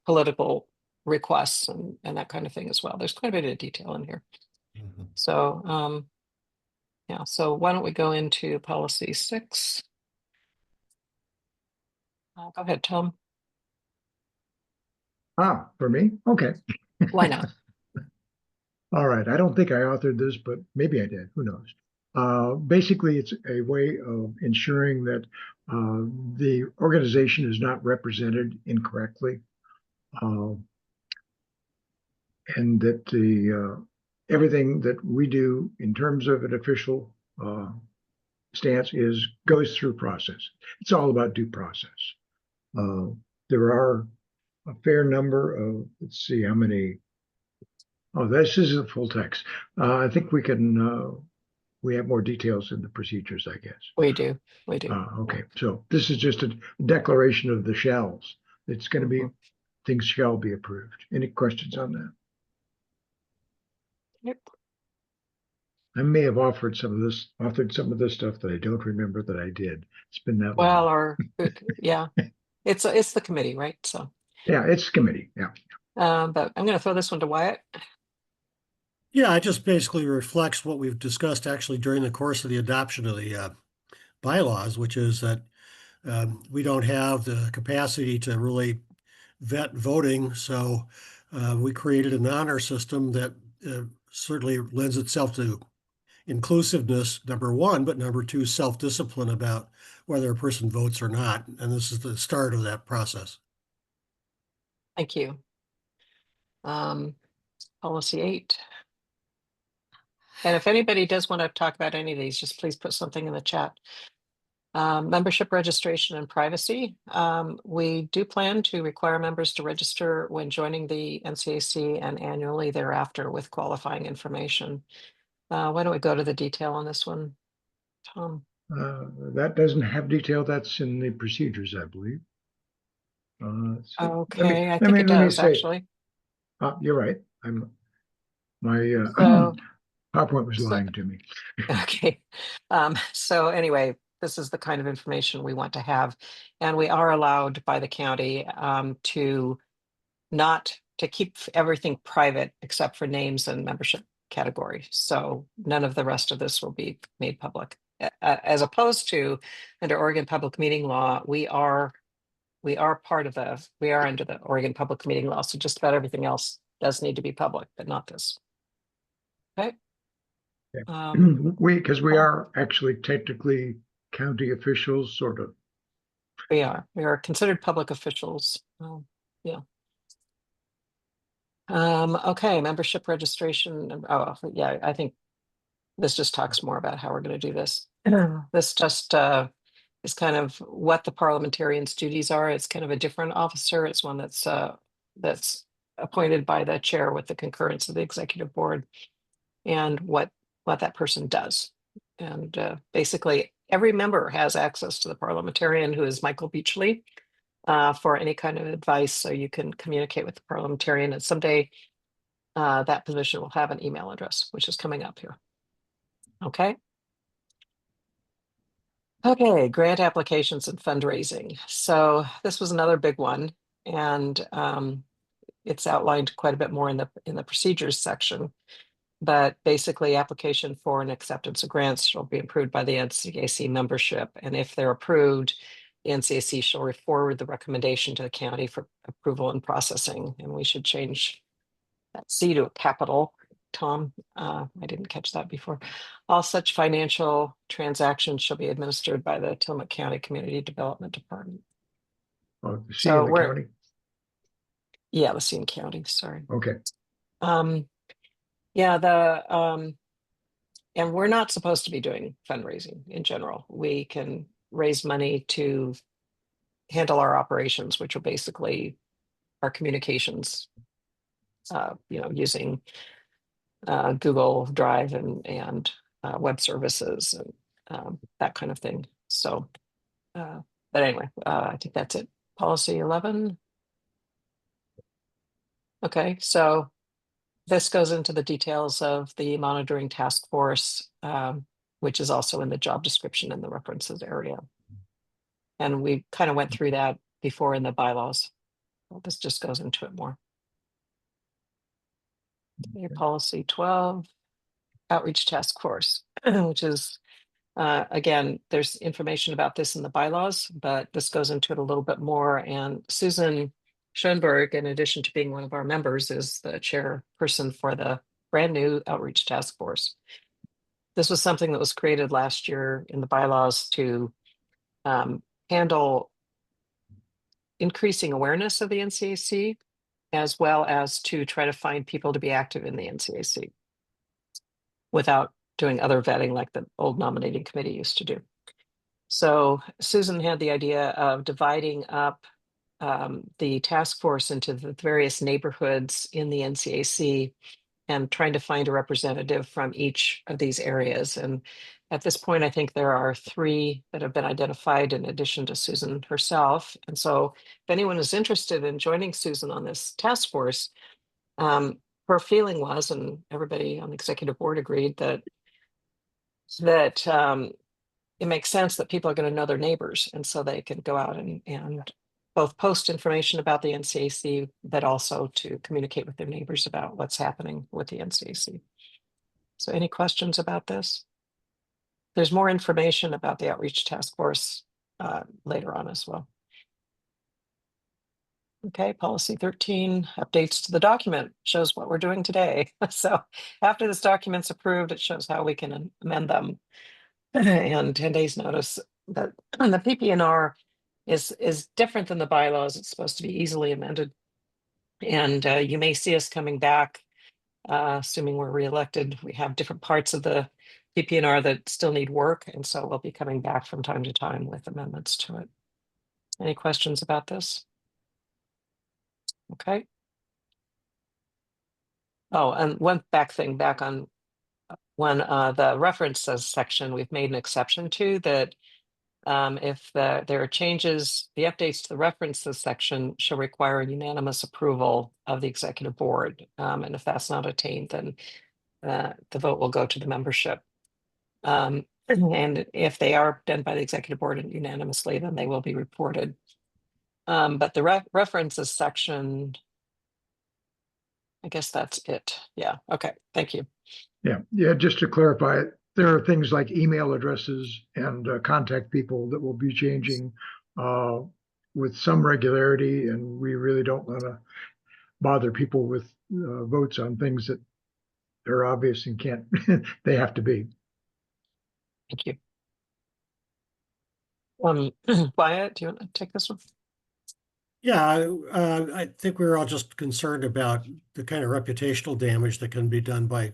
political requests and that kind of thing as well. There's quite a bit of detail in here. Mhm. So yeah, so why don't we go into policy 6? Go ahead, Tom. For me? Okay. Why not? All right. I don't think I authored this, but maybe I did. Who knows? Basically, it's a way of ensuring that the organization is not represented incorrectly, and that the everything that we do in terms of an official stance goes through process. It's all about due process. There are a fair number of, let's see how many. Oh, this is a full text. I think we can. We have more details in the procedures, I guess. We do. Okay, so this is just a declaration of the shalls. It's going to be things shall be approved. Any questions on that? Yep. I may have authored some of this stuff that I don't remember that I did. It's been that long. Well, yeah, it's the committee, right? So yeah, it's committee. Yeah. But I'm going to throw this one to Wyatt. Yeah, it just basically reflects what we've discussed actually during the course of the adoption of the bylaws, which is that we don't have the capacity to really vet voting. So we created an honor system that certainly lends itself to inclusiveness, number one, but number two, self-discipline about whether a person votes or not. And this is the start of that process. Thank you. Policy 8. And if anybody does want to talk about any of these, just please put something in the chat. Membership registration and privacy. We do plan to require members to register when joining the NCAC and annually thereafter with qualifying information. Why don't we go to the detail on this one, Tom? That doesn't have detail. That's in the procedures, I believe. Okay, I think it does actually. You're right. My So, PowerPoint was lying to me. Okay. So anyway, this is the kind of information we want to have. And we are allowed by the county to keep everything private except for names and membership category. So none of the rest of this will be made public. As opposed to under Oregon Public Meeting Law, we are under the Oregon Public Meeting Law. So just about everything else does need to be public, but not this. Okay. Because we are actually technically county officials, sort of. We are considered public officials. Yeah. Okay, membership registration. Oh, yeah, I think this just talks more about how we're going to do this. this just is kind of what the parliamentarian's duties are. It's kind of a different officer. It's one that's appointed by the chair with the concurrence of the executive board, and what that person does. And basically, every member has access to the parliamentarian, who is Michael Beachley, for any kind of advice. So you can communicate with the parliamentarian, and someday that position will have an email address, which is coming up here. Okay. Okay, grant applications and fundraising. So this was another big one, and it's outlined quite a bit more in the procedures section. But basically, application for an acceptance of grants shall be approved by the NCAC membership, and if they're approved, the NCAC shall forward the recommendation to the county for approval and processing. And we should change that C to a capital. Tom, I didn't catch that before. All such financial transactions shall be administered by the Tillamook County Community Development Department. Oh, the C So in the we're- county. Yeah, the C in county, sorry. Okay. Yeah, and we're not supposed to be doing fundraising in general. We can raise money to handle our operations, which are basically our communications, using Google Drive and web services and that kind of thing. So, but anyway, I think that's it. Policy 11. Okay, so this goes into the details of the monitoring task force, which is also in the job description in the references area. And we kind of went through that before in the bylaws. Well, this just goes into it more. Okay, policy 12, outreach task force, which is, again, there's information about this in the bylaws, but this goes into it a little bit more. And Susan Schoenberg, in addition to being one of our members, is the chairperson for the brand new outreach task force. This was something that was created last year in the bylaws to handle increasing awareness of the NCAC, as well as to try to find people to be active in the NCAC without doing other vetting like the old nominating committee used to do. So Susan had the idea of dividing up the task force into the various neighborhoods in the NCAC and trying to find a representative from each of these areas. And at this point, I think there are 3 that have been identified in addition to Susan herself. And so if anyone is interested in joining Susan on this task force, her feeling was, and everybody on the executive board agreed, that it makes sense that people are going to know their neighbors, and so they can go out and both post information about the NCAC, but also to communicate with their neighbors about what's happening with the NCAC. So any questions about this? There's more information about the outreach task force later on as well. Okay, policy 13, updates to the document, shows what we're doing today. So after this document's approved, it shows how we can amend them. And 10 days notice that the PPNR is different than the bylaws. It's supposed to be easily amended. And you may see us coming back, assuming we're reelected. We have different parts of the PPNR that still need work. And so we'll be coming back from time to time with amendments to it. Any questions about this? Okay. Oh, and one back on when the references section, we've made an exception to that. If there are changes, the updates to the references section shall require unanimous approval of the executive board. And if that's not attained, then the vote will go to the membership. And if they are done by the executive board unanimously, then they will be reported. But the references section, I guess that's it. Yeah, okay, thank you. Yeah, just to clarify, there are things like email addresses and contact people that will be changing with some regularity, and we really don't want to bother people with votes on things that are obvious and can't, they have to be. Thank you. Wyatt, do you want to take this one? Yeah, I think we were all just concerned about the kind of reputational damage that can be done by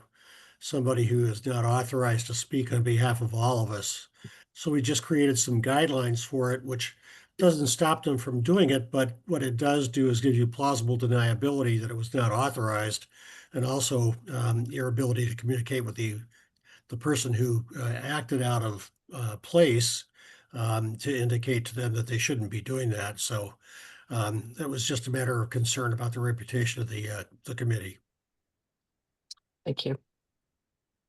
somebody who is not authorized to speak on behalf of all of us. So we just created some guidelines for it, which doesn't stop them from doing it, but what it does do is give you plausible deniability that it was not authorized, and also your ability to communicate with the person who acted out of place to indicate to them that they shouldn't be doing that. So that was just a matter of concern about the reputation of the committee. Thank you.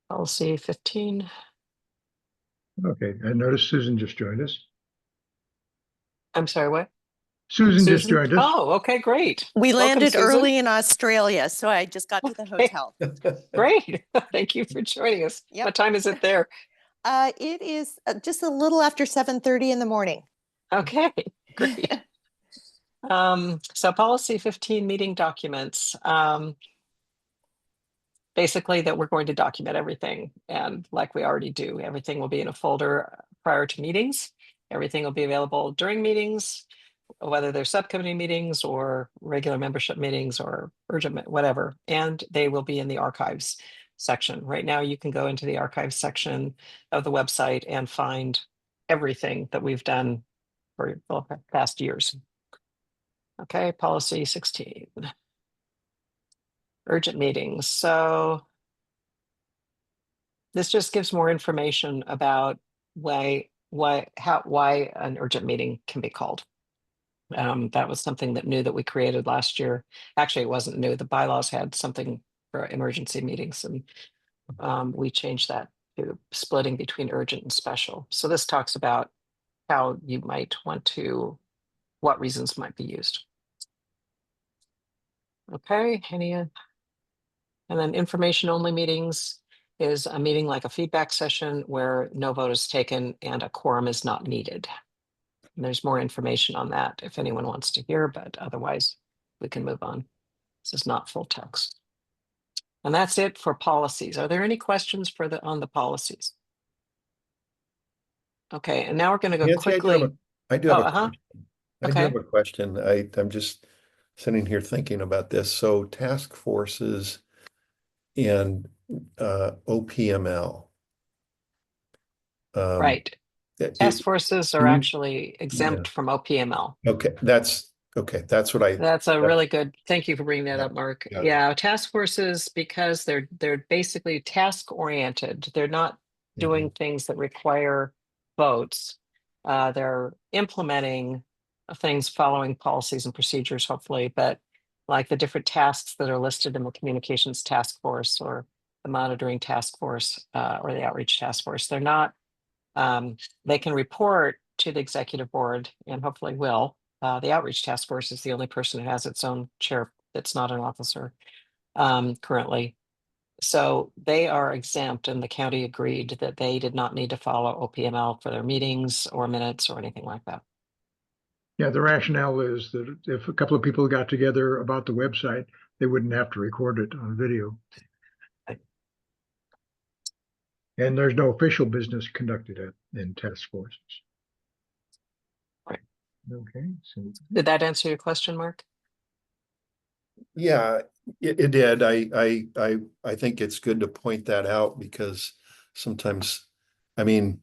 Policy 15. Okay, I noticed Susan just joined us. I'm sorry, what? Susan just Susan? joined us. Oh, okay, great. We Welcome, landed Susan. early in Australia, so I just got to the Okay. hotel. Great. Thank you for joining us. Yep. What time is it there? It is just a little after 7:30 in the morning. Okay, great. So policy 15, meeting documents. Basically that we're going to document everything, and like we already do, everything will be in a folder prior to meetings. Everything will be available during meetings, whether they're subcommittee meetings or regular membership meetings or urgent, whatever, and they will be in the archives section. Right now, you can go into the archives section of the website and find everything that we've done for the past years. Okay, policy 16. Urgent meetings. So this just gives more information about why an urgent meeting can be called. That was something that new that we created last year. Actually, it wasn't new. The bylaws had something for emergency meetings, and we changed that to splitting between urgent and special. So this talks about how you might want to, what reasons might be used. Okay, and then information only meetings is a meeting like a feedback session where no vote is taken and a quorum is not needed. And there's more information on that if anyone wants to hear, but otherwise we can move on. This is not full text. And that's it for policies. Are there any questions on the policies? Okay, and now we're going to go Nancy, quickly. I do have a uh-huh. question. I do Okay. have a question. I'm just sitting here thinking about this. So task forces and OPML. Right. Task forces are actually exempt from OPML. Okay, that's what That's a really good, thank you for bringing that up, Mark. got it. Yeah, task forces, because they're basically task oriented. They're not doing things that require votes. They're implementing things following policies and procedures, hopefully, but like the different tasks that are listed in the communications task force or the monitoring task force or the outreach task force, they're not, they can report to the executive board and hopefully will. The outreach task force is the only person who has its own chair that's not an officer currently. So they are exempt, and the county agreed that they did not need to follow OPML for their meetings or minutes or anything like that. Yeah, the rationale is that if a couple of people got together about the website, they wouldn't have to record it on video. And there's no official business conducted in task forces. Right. Okay. So Did that answer your question, Mark? Yeah, it did. I think it's good to point that out because sometimes, I mean,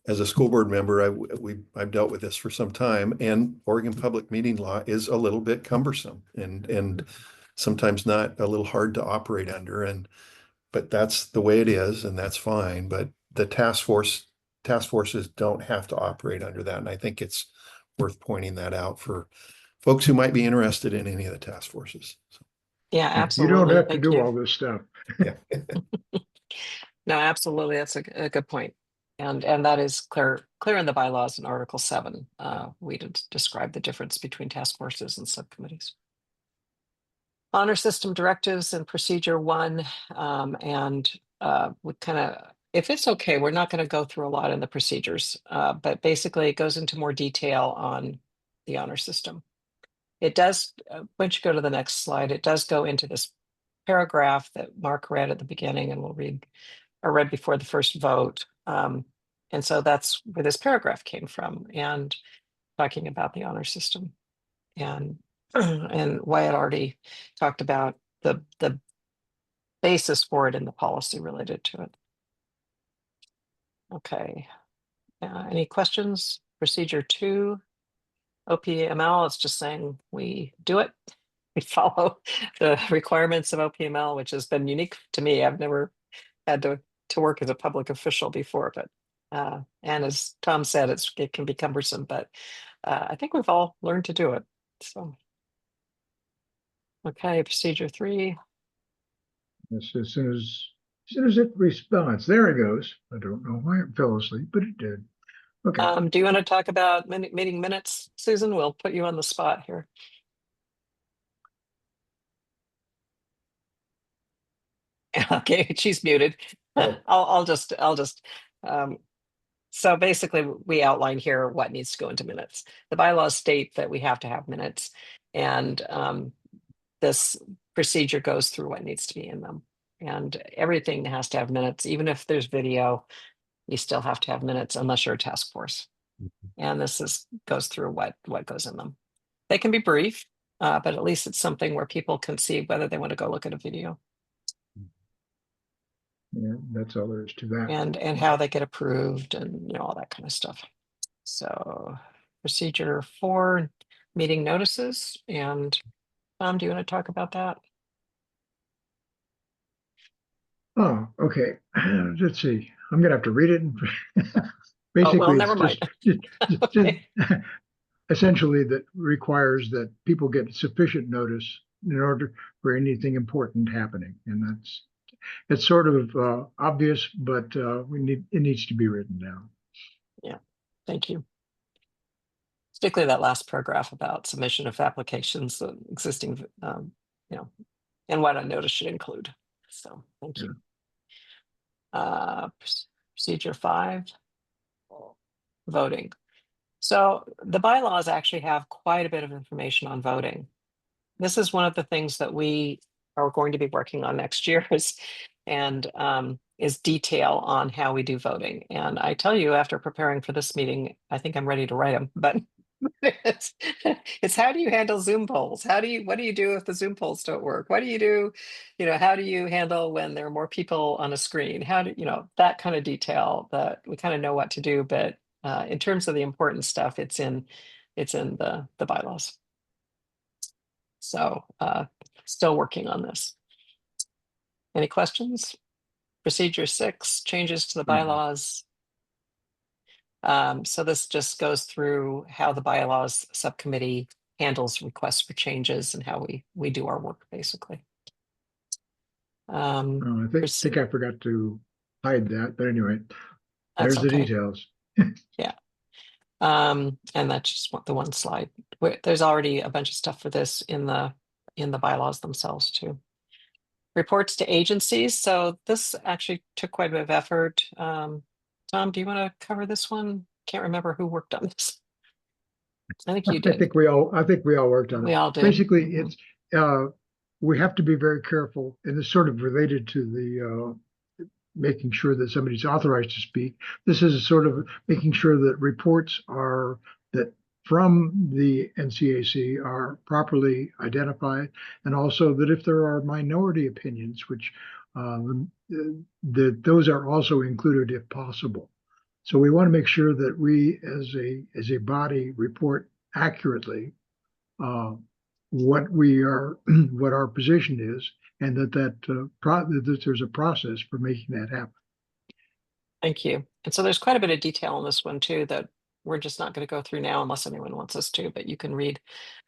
as a school board member, I've dealt with this for some time, and Oregon public meeting law is a little bit cumbersome and sometimes not a little hard to operate under, but that's the way it is, and that's fine. But the task forces don't have to operate under that, and I think it's worth pointing that out for folks who might be interested in any of the task forces. So. Yeah, absolutely. you don't have Thank to do you. all this stuff. Yeah. No, absolutely. That's a good point. And that is clear in the bylaws in Article 7. We did describe the difference between task forces and subcommittees. Honor system directives and procedure 1. We kind of, if it's okay, we're not going to go through a lot in the procedures, but basically it goes into more detail on the honor system. It does, once you go to the next slide, it does go into this paragraph that Mark read at the beginning, and we'll read before the first vote. And so that's where this paragraph came from, and talking about the honor system. And Wyatt already talked about the basis for it in the policy related to it. Okay. Any questions? Procedure 2, OPML, it's just saying we do it. We follow the requirements of OPML, which has been unique to me. I've never had to work as a public official before, but and as Tom said, it can be cumbersome, but I think we've all learned to do it. So, okay, procedure 3. As soon as it responds, there it goes. I don't know why it fell asleep, but it did. Okay. Do you want to talk about meeting minutes, Susan? We'll put you on the spot here. Okay, she's muted. Oh. I'll just so basically we outline here what needs to go into minutes. The bylaws state that we have to have minutes, and this procedure goes through what needs to be in them. And everything has to have minutes, even if there's video, you still have to have minutes unless you're a task force. And this goes through what goes in them. They can be brief, but at least it's something where people can see whether they want to go look at a video. Yeah, that's all there is to that. And how they get approved and all that kind of stuff. So procedure 4, meeting notices. And Tom, do you want to talk about that? Oh, okay. Let's see. I'm gonna have to read it. Oh, well, Basically, never mind. Okay. Essentially that requires that people get sufficient notice in order for anything important happening, and it's sort of obvious, but it needs to be written down. Yeah, thank you. Particularly that last paragraph about submission of applications, existing, and what a notice should include. So thank you. Procedure 5, voting. So the bylaws actually have quite a bit of information on voting. This is one of the things that we are going to be working on next year is detail on how we do voting. And I tell you, after preparing for this meeting, I think I'm ready to write them, but it's how do you handle Zoom polls? What do you do if the Zoom polls don't work? What do you do? How do you handle when there are more people on a screen? How do that kind of detail that we kind of know what to do, but in terms of the important stuff, it's in the bylaws. So still working on this. Any questions? Procedure 6, changes to the bylaws. So this just goes through how the bylaws subcommittee handles requests for changes and how we do our work, basically. I think I forgot to hide that, but anyway, there's the details. Yeah. And that's just the one slide. There's already a bunch of stuff for this in the bylaws themselves too. Reports to agencies. So this actually took quite a bit of effort. Tom, do you want to cover this one? Can't remember who worked on this. I think you did. I think we all worked on it. We all did. Basically, it's we have to be very careful, and it's sort of related to the making sure that somebody's authorized to speak. This is sort of making sure that reports that from the NCAC are properly identified, and also that if there are minority opinions, which that those are also included if possible. So we want to make sure that we, as a body, report accurately what our position is, and that there's a process for making that happen. Thank you. And so there's quite a bit of detail on this one too that we're just not going to go through now unless anyone wants us to, but you can read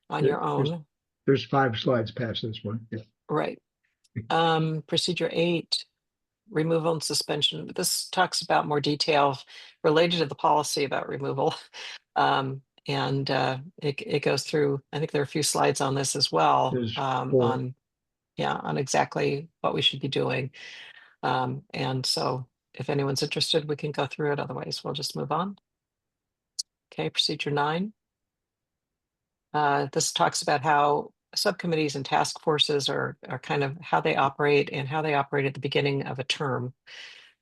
on your own. There's 5 slides past this one. Yeah. Right. Procedure 8, removal and suspension. This talks about more detail related to the policy about removal. And it goes through, I think there are a few slides on this as well, on exactly what we should be doing. And so if anyone's interested, we can go through it. Otherwise, we'll just move on. Okay, procedure 9. This talks about how subcommittees and task forces are kind of how they operate and how they operate at the beginning of a term,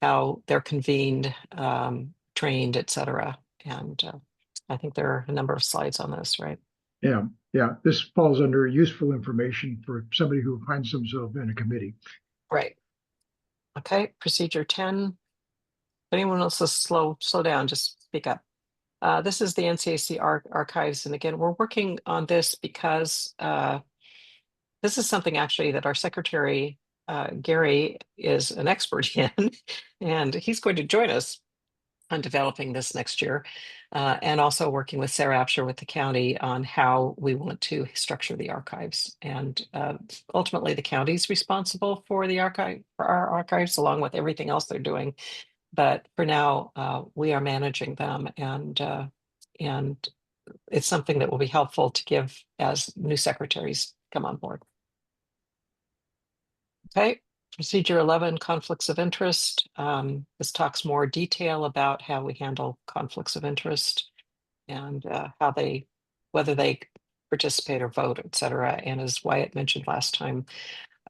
how they're convened, trained, etc. And I think there are a number of slides on this, right? Yeah. This falls under useful information for somebody who finds themselves in a committee. Right. Okay, procedure 10. If anyone else is slow down, just speak up. This is the NCAC archives. And again, we're working on this because this is something actually that our secretary, Gary, is an expert in, and he's going to join us on developing this next year, and also working with Sarah Apsher with the county on how we want to structure the archives. And ultimately, the county's responsible for our archives, along with everything else they're doing. But for now, we are managing them, and it's something that will be helpful to give as new secretaries come on board. Okay, procedure 11, conflicts of interest. This talks more detail about how we handle conflicts of interest and whether they participate or vote, et cetera. And as Wyatt mentioned last time,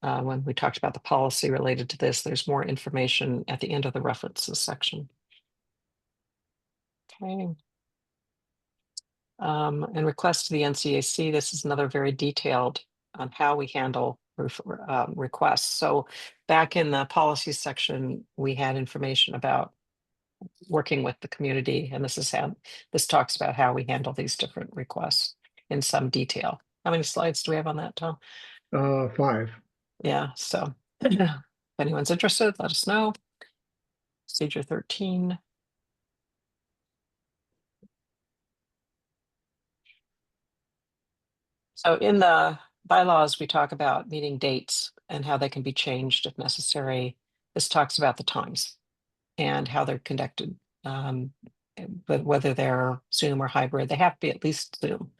when we talked about the policy related to this, there's more information at the end of the references section. Okay. And request to the NCAC, this is another very detailed on how we handle requests. So back in the policy section, we had information about working with the community, and this talks about how we handle these different requests in some detail. How many slides do we have on that, Tom? 5. Yeah, so if anyone's interested, let us know. Procedure 13. So in the bylaws, we talk about meeting dates and how they can be changed if necessary. This talks about the times and how they're conducted, but whether they're Zoom or hybrid. They have to be at least Zoom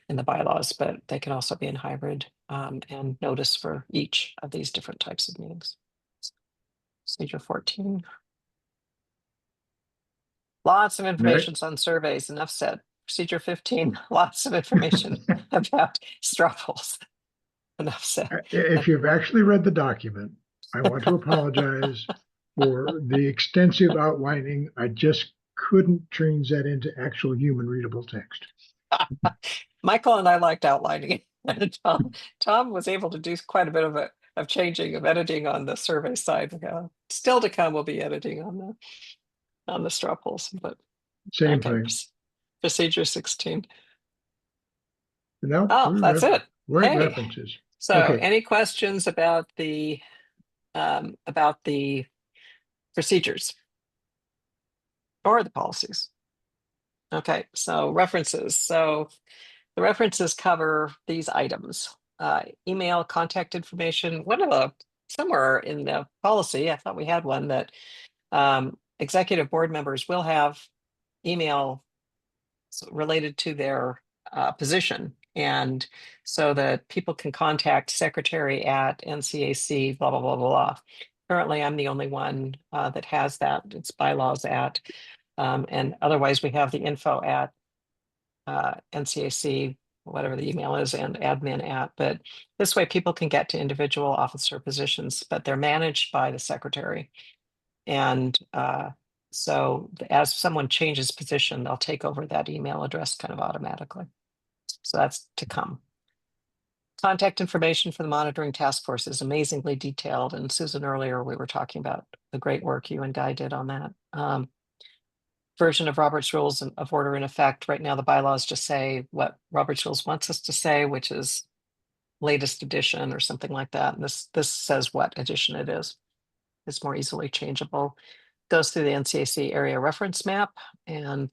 in the bylaws, but they can also be in hybrid, and notice for each of these different types of meetings. Procedure 14. Lots of information on surveys, enough said. Procedure 15, lots of information about straw polls. Enough said. If you've actually read the document, I want to apologize for the extensive outlining. I just couldn't change that into actual human readable text. Michael and I liked outlining it. Tom was able to do quite a bit of changing, of editing on the survey side. Still to come, we'll be editing on the straw polls, but Same okay. thing. Procedure 16. No, Oh, that's it. We're at Hey. references. So Okay. any questions about the procedures or the policies? Okay, so references. So the references cover these items: email, contact information. Somewhere in the policy, I thought we had one that executive board members will have email related to their position, and so that people can contact secretary at NCAC, blah, blah, blah, blah, blah. Currently, I'm the only one that has that. It's bylaws at, and otherwise we have the info at NCAC, whatever the email is, and admin at. But this way people can get to individual officer positions, but they're managed by the secretary. And so as someone changes position, they'll take over that email address kind of automatically. So that's to come. Contact information for the monitoring task force is amazingly detailed. And Susan, earlier we were talking about the great work you and Guy did on that. Version of Robert's Rules of Order in effect. Right now, the bylaws just say what Robert's Rules wants us to say, which is latest edition or something like that. And this says what edition it is. It's more easily changeable. Goes through the NCAC area reference map, and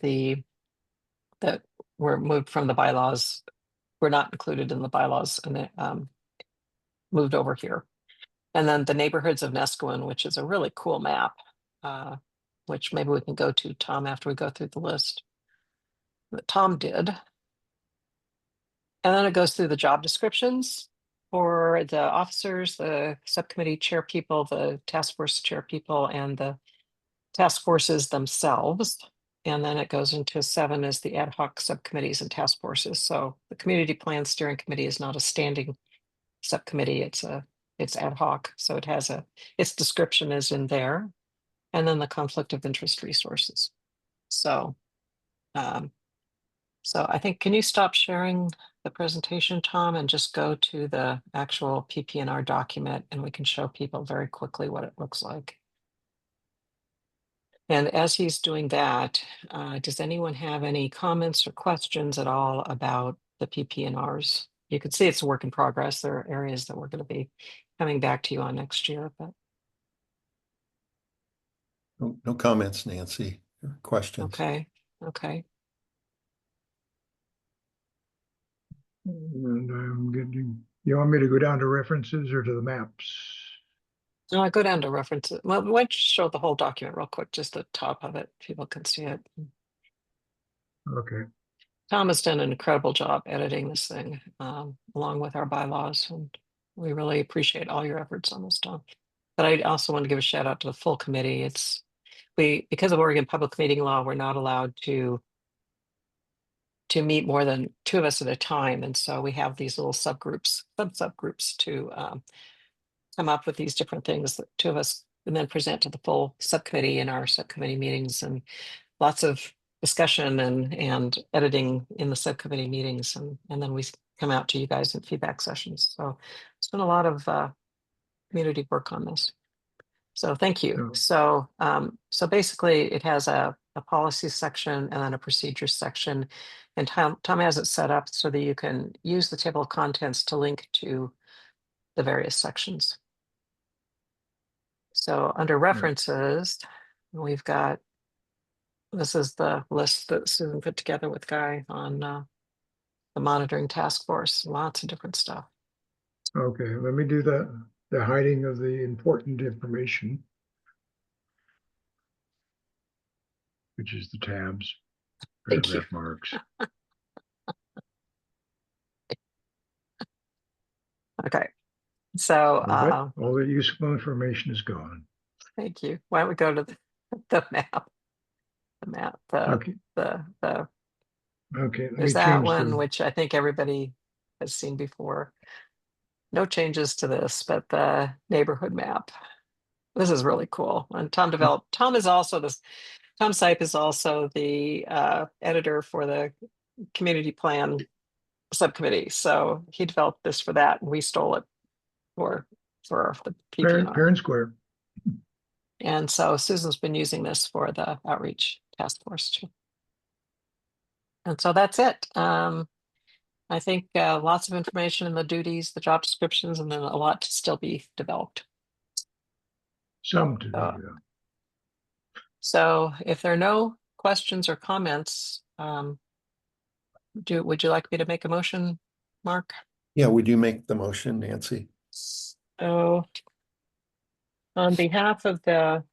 that were moved from the bylaws. We're not included in the bylaws, and moved over here. And then the neighborhoods of Nescoin, which is a really cool map, which maybe we can go to, Tom, after we go through the list that Tom did. And then it goes through the job descriptions for the officers, the subcommittee chair people, the task force chair people, and the task forces themselves. And then it goes into 7 as the ad hoc subcommittees and task forces. So the community plan steering committee is not a standing subcommittee. It's ad hoc. So it has its description is in there. And then the conflict of interest resources. So So I think, can you stop sharing the presentation, Tom, and just go to the actual PP&R document and we can show people very quickly what it looks like. And as he's doing that, does anyone have any comments or questions at all about the PP&Rs? You can see it's a work in progress. There are areas that we're going to be coming back to you on next year, but No comments, Nancy, or questions. okay. And I'm getting, you want me to go down to references or to the maps? No, I go down to references. Well, why don't you show the whole document real quick, just the top of it. People can see it. Okay. Tom has done an incredible job editing this thing, along with our bylaws, and we really appreciate all your efforts on this, Tom. But I also want to give a shout out to the full committee. Because of Oregon public meeting law, we're not allowed to meet more than 2 of us at a time, and so we have these little subgroups to come up with these different things that 2 of us and then present to the full subcommittee in our subcommittee meetings, and lots of discussion and editing in the subcommittee meetings, and then we come out to you guys in feedback sessions. So it's been a lot of community work on this. So thank you. Yeah. So basically it has a policy section and then a procedures section, and Tom has it set up so that you can use the table of contents to link to the various sections. So under references, we've got, this is the list that Susan put together with Guy on the monitoring task force, lots of different stuff. Okay, let me do the hiding of the important information, which is the tabs, Thank you. paragraph marks. Okay, so All the useful information is gone. thank you. Why don't we go to the map? Okay. The Okay, let me there's that change one, the, which I think everybody has seen before. No changes to this, but the neighborhood map. This is really cool. And Tom is also Tom Sipe is also the editor for the community plan subcommittee. So he developed this for that, and we stole it for the PP&R. Fair and square. And so Susan's been using this for the outreach task force too. And so that's it. I think lots of information in the duties, the job descriptions, and then a lot to still be developed. Some to do, yeah. So if there are no questions or comments, would you like me to make a motion, Mark? Yeah, would you make the motion, Nancy? So on behalf of the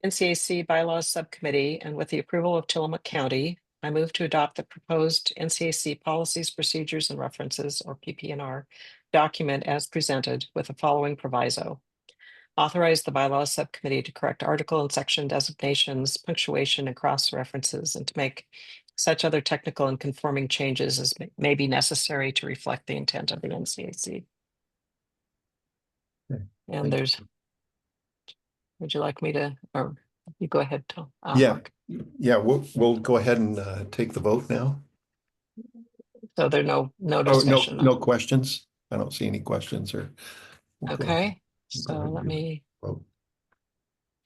NCAC Bylaws Subcommittee and with the approval of Tillamook County, I move to adopt the proposed NCAC Policies, Procedures, and References, or PP&R, document as presented with the following proviso. Authorize the Bylaws Subcommittee to correct article and section designations, punctuation, and cross-references, and to make such other technical and conforming changes as may be necessary to reflect the intent of the NCAC. Okay, and there's, would you like me to, or you go ahead, Tom? Mark. Yeah, we'll go ahead and take the vote now. So there no Oh, discussion. no questions. I don't see any questions or. Okay, Go so ahead and let do me vote.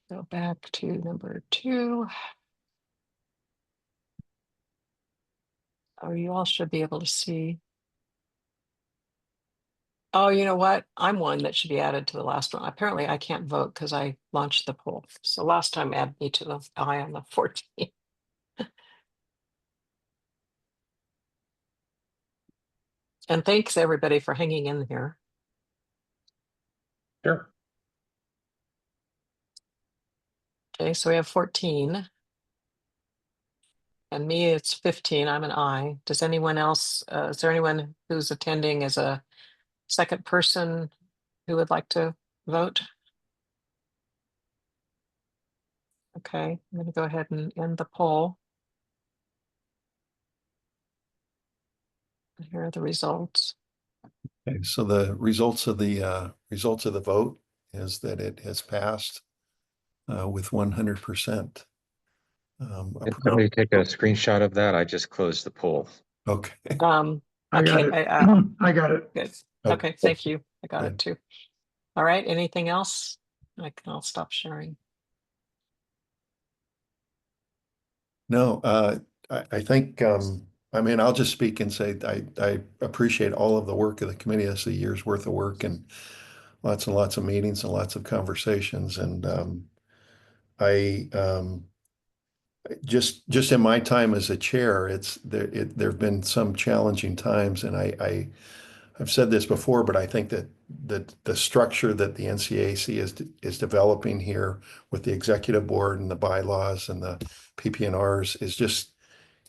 go back to number 2. Oh, you all should be able to see. Oh, you know what? I'm one that should be added to the last one. Apparently I can't vote because I launched the poll. So last time add me to the I on the 14th. And thanks everybody for hanging in here. Sure. Okay, so we have 14. And me, it's 15. I'm an I. Does anyone else, is there anyone who's attending as a second person who would like to vote? Okay, I'm going to go ahead and end the poll. Here are the results. Okay, so the results of the vote is that it has passed with 100%. Can somebody take a screenshot of that? I just closed the poll. Okay. I got Okay, it. I got it. good. Okay. Okay, thank you. I got Good. it too. All right, anything else? I'll stop sharing. No, I think, I mean, I'll just speak and say I appreciate all of the work of the committee. It's a year's worth of work and lots of meetings and lots of conversations. And I just in my time as a chair, there have been some challenging times, and I've said this before, but I think that the structure that the NCAC is developing here with the executive board and the bylaws and the PPNRs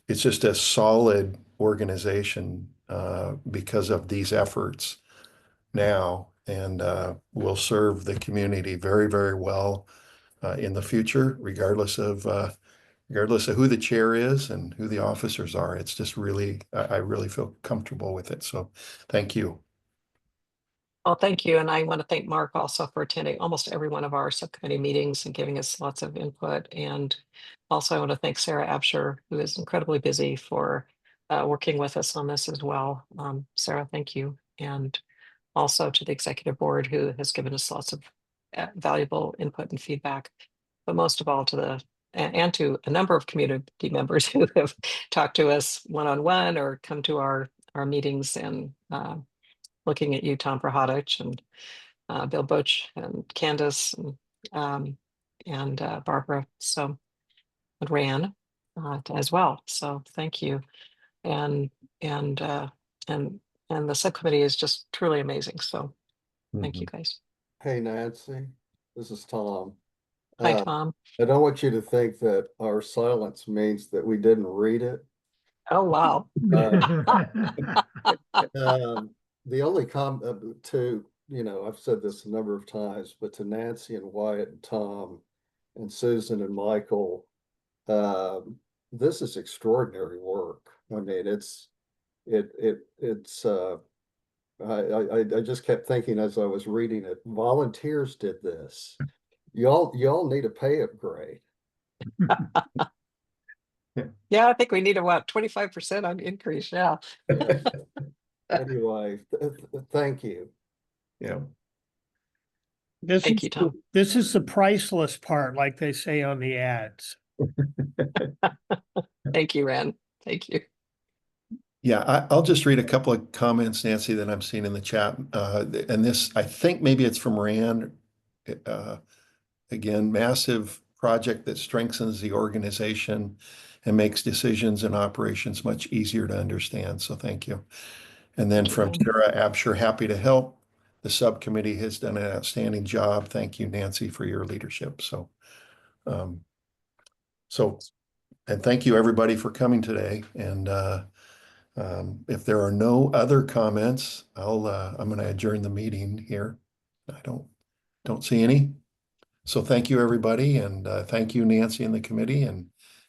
it's just a solid organization because of these efforts now, and will serve the community very, very well in the future, regardless of who the chair is and who the officers are. It's just really, I really feel comfortable with it. So thank you. Well, thank you. And I want to thank Mark also for attending almost every one of our subcommittee meetings and giving us lots of input. And also I want to thank Sarah Absher, who is incredibly busy, for working with us on this as well. Sarah, thank you. And also to the executive board, who has given us lots of valuable input and feedback. But most of all and to a number of community members who have talked to us one-on-one or come to our meetings, and looking at you, Tom Prohodich, and Bill Butch, and Candace, and Barbara, and Ran as well. So thank you. And and the subcommittee is just truly amazing. So thank you guys. Hey, Nancy, this is Tom. Hi, Tom. I don't want you to think that our silence means that we didn't read it. Oh, wow. The only to, I've said this a number of times, but to Nancy and Wyatt and Tom and Susan and Michael, this is extraordinary work. I mean, I just kept thinking as I was reading it, volunteers did this. Y'all need a pay upgrade. Yeah, I think we need a 25% on increase. Yeah. Anyway, thank you. Yeah. Thank you, Tom. This is the priceless part, like they say on the ads. Thank you, Ren. Thank you. Yeah, I'll just read a couple of comments, Nancy, that I'm seeing in the chat. And this, I think maybe it's from Rand. Again, massive project that strengthens the organization and makes decisions and operations much easier to understand. So thank you. And then from Sarah Absher, happy to help. The subcommittee has done an outstanding job. Thank you, Nancy, for your leadership. So, and thank you everybody for coming today. And if there are no other comments, I'm going to adjourn the meeting here. I don't see any. So thank you, everybody. And thank you, Nancy and the committee, and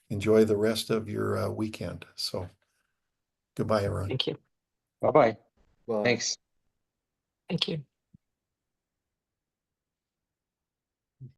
enjoy the rest of your weekend. So goodbye, everyone. Thank you. Bye-bye. Bye. Thanks. Thank you.